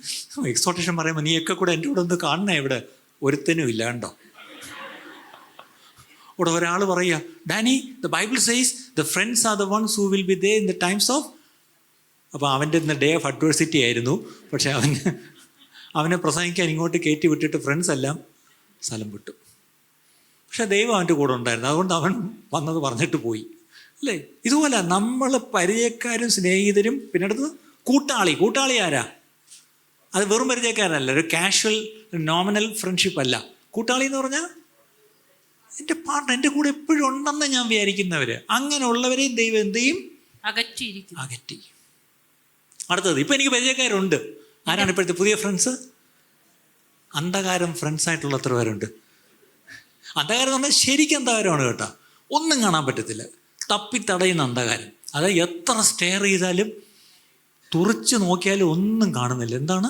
എക്സോർട്ടേഷൻ പറയുമ്പോൾ നീയൊക്കെ കൂടെ എൻ്റെ കൂടെ ഒന്ന് കാണണേ. ഇവിടെ ഒരുത്തനും ഇല്ല, കണ്ടോ? ഇവിടെ ഒരാൾ പറയുക, Danny, the Bible says the friends are the ones who will be there in the times of. അപ്പോൾ അവൻ്റെ ഇന്ന് ഡേ ഓഫ് അഡ്വേഴ്സിറ്റി ആയിരുന്നു. പക്ഷേ അവനെ പ്രസംഗിക്കാൻ ഇങ്ങോട്ട് കയറ്റി വിട്ടിട്ട് ഫ്രണ്ട്സ് എല്ലാം സ്ഥലം വിട്ടു. പക്ഷേ ദൈവം അവൻ്റെ കൂടെ ഉണ്ടായിരുന്നു. അതുകൊണ്ട് അവൻ വന്നത് പറഞ്ഞിട്ട് പോയി, അല്ലേ? ഇതുപോലെ നമ്മൾ പരിചയക്കാരും സ്നേഹിതരും, പിന്നെ അടുത്ത് കൂട്ടാളി ആരാ? അത് വെറും പരിചയക്കാരനല്ല, ഒരു കാഷ്വൽ നോമിനൽ ഫ്രണ്ട്ഷിപ്പ് അല്ല. കൂട്ടാളി എന്ന് പറഞ്ഞാൽ എൻ്റെ പാർട്ണർ, എൻ്റെ കൂടെ എപ്പോഴും ഉണ്ടെന്ന് ഞാൻ വിചാരിക്കുന്നവർ. അങ്ങനെയുള്ളവരെയും ദൈവം എന്ത് ചെയ്യും? അകറ്റി. അടുത്തത്, ഇപ്പം എനിക്ക് പരിചയക്കാരുണ്ട്. ആരാണ് ഇപ്പോഴത്തെ പുതിയ ഫ്രണ്ട്സ്? അന്ധകാരം ഫ്രണ്ട്സായിട്ടുള്ള എത്ര പേരുണ്ട്? അന്ധകാരം എന്ന് പറഞ്ഞാൽ ശരിക്കും അന്ധകാരമാണ് കേട്ടോ. ഒന്നും കാണാൻ പറ്റത്തില്ല, തപ്പിത്തടയുന്ന അന്ധകാരം. അത് എത്ര സ്റ്റെയർ ചെയ്താലും തുറച്ച് നോക്കിയാലും ഒന്നും കാണുന്നില്ല. എന്താണ്?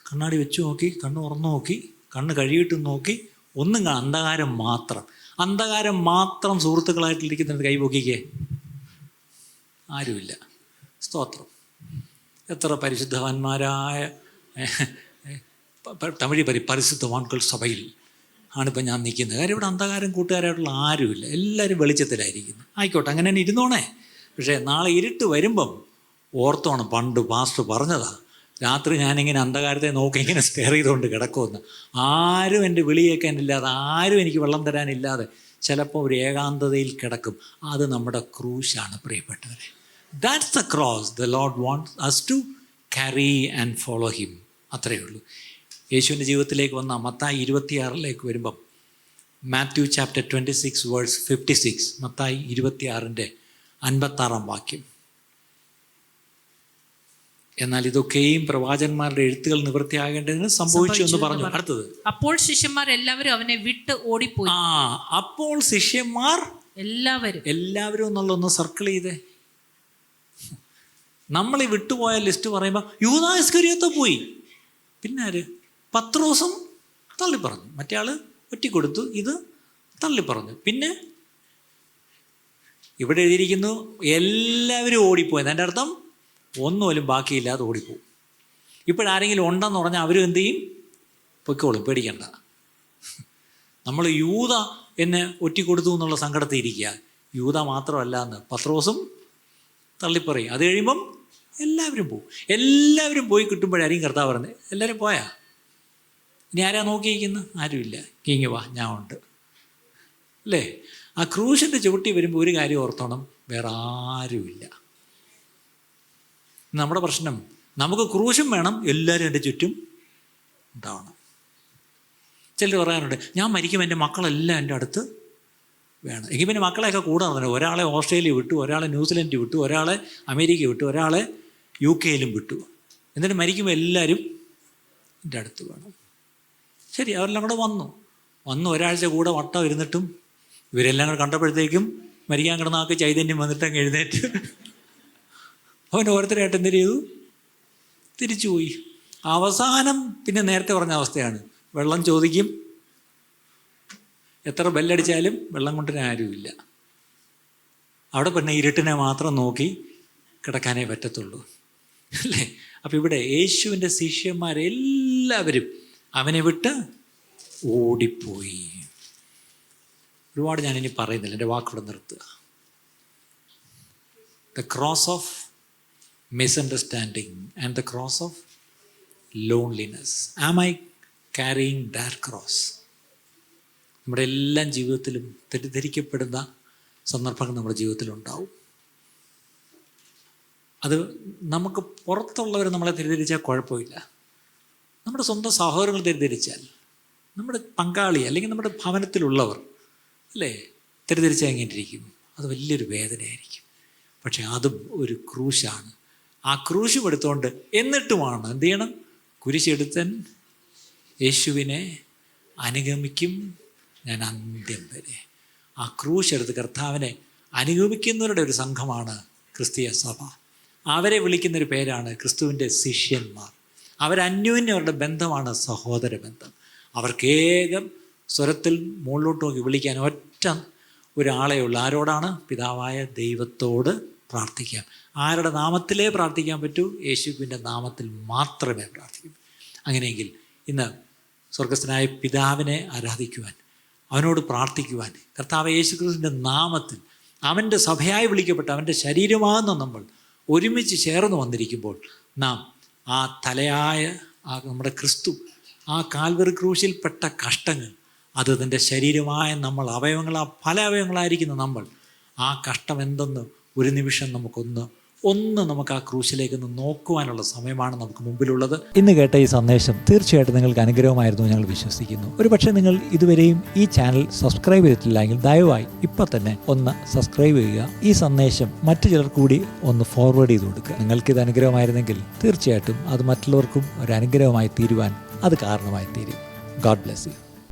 കണ്ണാടി വെച്ച് നോക്കി, കണ്ണ് തുറന്നു നോക്കി, കണ്ണ് കഴുകിയിട്ട് നോക്കി, ഒന്നും അന്ധകാരം മാത്രം സുഹൃത്തുക്കളായിട്ടിരിക്കുന്നത് കൈപൊക്കിക്കേ, ആരുമില്ല. സ്തോത്രം. എത്ര പരിശുദ്ധവാന്മാരായ തമിഴ് പരിശുദ്ധവാൻകൾ സഭയിൽ ആണിപ്പോൾ ഞാൻ നിൽക്കുന്നത്. കാര്യം ഇവിടെ അന്ധകാരം കൂട്ടുകാരായിട്ടുള്ള ആരുമില്ല, എല്ലാവരും വെളിച്ചത്തിലായിരിക്കുന്നു. ആയിക്കോട്ടെ, അങ്ങനെ തന്നെ ഇരുന്നോണേ. പക്ഷേ നാളെ ഇരുട്ട് വരുമ്പം ഓർത്തോണം, പണ്ട് പാസ്റ്റർ പറഞ്ഞതാ, രാത്രി ഞാനിങ്ങനെ അന്ധകാരത്തെ നോക്കി ഇങ്ങനെ സ്റ്റെയർ ചെയ്തുകൊണ്ട് കിടക്കുമെന്ന്. ആരും എൻ്റെ വിളി കേൾക്കാനില്ലാതെ, ആരും എനിക്ക് വെള്ളം തരാനില്ലാതെ ചിലപ്പോൾ ഒരു ഏകാന്തതയിൽ കിടക്കും. അത് നമ്മുടെ ക്രൂശാണ് പ്രിയപ്പെട്ടവരെ. That's the cross the Lord wants us to carry and follow him. അത്രയേ ഉള്ളൂ. യേശുവിൻ്റെ ജീവിതത്തിലേക്ക് വന്ന മത്തായി 26 വരുമ്പം മാത്യു ചാപ്റ്റർ 26 വേഴ്സ് 56, മത്തായി 26 56 വാക്യം. എന്നാൽ ഇതൊക്കെയും പ്രവാചകന്മാരുടെ എഴുത്തുകൾ നിവൃത്തിയാകേണ്ടതിന് സംഭവിച്ചു എന്ന് പറഞ്ഞു. അടുത്തത്, അപ്പോൾ ശിഷ്യന്മാർ എല്ലാവരും അവനെ വിട്ട് ഓടിപ്പോയി. അപ്പോൾ ശിഷ്യന്മാർ എല്ലാവരും എന്നുള്ളൊന്ന് സർക്കിൾ ചെയ്തേ. നമ്മൾ ഈ വിട്ടുപോയ ലിസ്റ്റ് പറയുമ്പോൾ യൂദാ ഇസ്കരിയോത്ത് പോയി, പിന്നെ ആര്? പത്രോസും തള്ളിപ്പറഞ്ഞു, മറ്റേ ആള് ഒറ്റിക്കൊടുത്തു, ഇത് തള്ളിപ്പറഞ്ഞു. പിന്നെ ഇവിടെ എഴുതിയിരിക്കുന്നു എല്ലാവരും ഓടിപ്പോയി. എൻ്റെ അർത്ഥം ഒന്നുപോലും ബാക്കിയില്ലാതെ ഓടിപ്പോവും. ഇപ്പോഴാരെങ്കിലും ഉണ്ടെന്ന് പറഞ്ഞാൽ അവരും എന്ത് ചെയ്യും? പൊയ്ക്കോളും, പേടിക്കണ്ട. നമ്മൾ യൂദ എന്നെ ഒറ്റിക്കൊടുത്തു എന്നുള്ള സങ്കടത്തിൽ ഇരിക്കുക. യൂദ മാത്രമല്ല എന്ന് പത്രോസും തള്ളിപ്പറയും. അത് കഴിയുമ്പം എല്ലാവരും പോവും. എല്ലാവരും പോയി കിട്ടുമ്പോഴായിരിക്കും കർത്താവ് പറഞ്ഞത് എല്ലാവരും പോയാ, ഇനി ആരാ നോക്കിയിരിക്കുന്നത്? ആരുമില്ല, കിങ്ങി വാ, ഞാൻ ഉണ്ട് അല്ലേ? ആ ക്രൂശിൻ്റെ ചുവട്ടി വരുമ്പോൾ ഒരു കാര്യം ഓർത്തോണം, വേറെ ആരുമില്ല. നമ്മുടെ പ്രശ്നം, നമുക്ക് ക്രൂശും വേണം, എല്ലാവരും എൻ്റെ ചുറ്റും ഉണ്ടാവണം. ചിലർ പറയാനുണ്ട്, ഞാൻ മരിക്കും, എൻ്റെ മക്കളെല്ലാം എൻ്റെ അടുത്ത് വേണം. എങ്കിൽ പിന്നെ മക്കളെയൊക്കെ കൂടെ നടന്നു. ഒരാളെ ഓസ്ട്രേലിയ വിട്ടു, ഒരാളെ ന്യൂസിലൻഡ് വിട്ടു, ഒരാളെ അമേരിക്ക വിട്ടു, ഒരാളെ UK വിട്ടു. എന്നിട്ട് മരിക്കുമ്പോൾ എല്ലാവരും എൻ്റെ അടുത്ത് വേണം. ശരി, അവരെല്ലാം കൂടെ വന്നു ഒരാഴ്ച കൂടെ വട്ടം ഇരുന്നിട്ടും ഇവരെല്ലാം കൂടെ കണ്ടപ്പോഴത്തേക്കും മരിക്കാൻ കിടന്ന ആൾക്ക് ചൈതന്യം വന്നിട്ട് അങ്ങ് എഴുന്നേറ്റ് അവൻ ഓരോരുത്തരായിട്ട് എന്ത് ചെയ്തു? തിരിച്ചുപോയി. അവസാനം പിന്നെ നേരത്തെ പറഞ്ഞ അവസ്ഥയാണ്, വെള്ളം ചോദിക്കും, എത്ര ബെല്ലടിച്ചാലും വെള്ളം കൊണ്ടുവരാൻ ആരുമില്ല. അവിടെ പിന്നെ ഇരുട്ടിനെ മാത്രം നോക്കി കിടക്കാനേ പറ്റത്തുള്ളൂ അല്ലേ? അപ്പം ഇവിടെ യേശുവിൻ്റെ ശിഷ്യന്മാരെല്ലാവരും അവനെ വിട്ട് ഓടിപ്പോയി. ഒരുപാട് ഞാനിനി പറയുന്നില്ല, എൻ്റെ വാക്കുകൂടെ നിർത്തുക. The cross of misunderstanding and the cross of loneliness. Am I carrying that cross? നമ്മുടെ എല്ലാ ജീവിതത്തിലും തെറ്റിദ്ധരിക്കപ്പെടുന്ന സന്ദർഭങ്ങൾ നമ്മുടെ ജീവിതത്തിലുണ്ടാവും. അത് നമുക്ക് പുറത്തുള്ളവർ നമ്മളെ തെറ്റിദ്ധരിച്ചാൽ കുഴപ്പമില്ല. നമ്മുടെ സ്വന്തം സഹോദരങ്ങൾ തെറ്റിദ്ധരിച്ചാൽ, നമ്മുടെ പങ്കാളി അല്ലെങ്കിൽ നമ്മുടെ ഭവനത്തിലുള്ളവർ അല്ലേ തെറ്റിദ്ധരിച്ചാൽ എങ്ങനെയിരിക്കും? അത് വലിയൊരു വേദനയായിരിക്കും. പക്ഷെ അതും ഒരു ക്രൂശാണ്. ആ ക്രൂശ് എടുത്തുകൊണ്ട് എന്നിട്ടുമാണ് എന്ത് ചെയ്യണം? കുരിശെടുത്തൻ യേശുവിനെ അനുഗമിക്കും ഞാൻ അന്ത്യം വരെ. ആ ക്രൂശ് എടുത്ത് കർത്താവിനെ അനുഗമിക്കുന്നവരുടെ ഒരു സംഘമാണ് ക്രിസ്തീയ സഭ. അവരെ വിളിക്കുന്നൊരു പേരാണ് ക്രിസ്തുവിൻ്റെ ശിഷ്യന്മാർ. അവരന്യോന്യം അവരുടെ ബന്ധമാണ് സഹോദര ബന്ധം. അവർക്കേകം സ്വരത്തിൽ മുകളിലോട്ട് നോക്കി വിളിക്കാൻ ഒറ്റ ഒരാളേ ഉള്ളൂ. ആരോടാണ്? പിതാവായ ദൈവത്തോട് പ്രാർത്ഥിക്കാം. ആരുടെ നാമത്തിലേ പ്രാർത്ഥിക്കാൻ പറ്റൂ? യേശുവിൻ്റെ നാമത്തിൽ മാത്രമേ പ്രാർത്ഥിക്കൂ. അങ്ങനെയെങ്കിൽ ഇന്ന് സ്വർഗസ്ഥനായ പിതാവിനെ ആരാധിക്കുവാൻ, അവനോട് പ്രാർത്ഥിക്കുവാൻ, കർത്താവ് യേശുക്രിസ്തുവിൻ്റെ നാമത്തിൽ അവൻ്റെ സഭയായി വിളിക്കപ്പെട്ട അവൻ്റെ ശരീരമാകുന്ന നമ്മൾ ഒരുമിച്ച് ചേർന്ന് വന്നിരിക്കുമ്പോൾ നാം ആ തലയായ നമ്മുടെ ക്രിസ്തു, ആ കാൽവറി ക്രൂശിൽപ്പെട്ട കഷ്ടങ്ങൾ, അത് അതിൻ്റെ ശരീരമായ നമ്മൾ പല അവയവങ്ങളായിരിക്കുന്ന നമ്മൾ ആ കഷ്ടം എന്തെന്ന് ഒരു നിമിഷം നമുക്ക് ആ ക്രൂശിലേക്ക് നോക്കുവാനുള്ള സമയമാണ് നമുക്ക് മുമ്പിലുള്ളത്. ഇന്ന് കേട്ട ഈ സന്ദേശം തീർച്ചയായിട്ടും നിങ്ങൾക്ക് അനുഗ്രഹമായിരുന്നു ഞങ്ങൾ വിശ്വസിക്കുന്നു. ഒരുപക്ഷെ നിങ്ങൾ ഇതുവരെയും ഈ ചാനൽ സബ്സ്ക്രൈബ് ചെയ്തിട്ടില്ല എങ്കിൽ ദയവായി ഇപ്പം തന്നെ ഒന്ന് സബ്സ്ക്രൈബ് ചെയ്യുക. ഈ സന്ദേശം മറ്റു ചിലർ കൂടി ഒന്ന് ഫോർവേഡ് ചെയ്ത് കൊടുക്കുക. നിങ്ങൾക്കിത് അനുഗ്രഹമായിരുന്നെങ്കിൽ തീർച്ചയായിട്ടും അത് മറ്റുള്ളവർക്കും ഒരു അനുഗ്രഹമായി തീരുവാൻ അത് കാരണമായി തീരും. God bless you.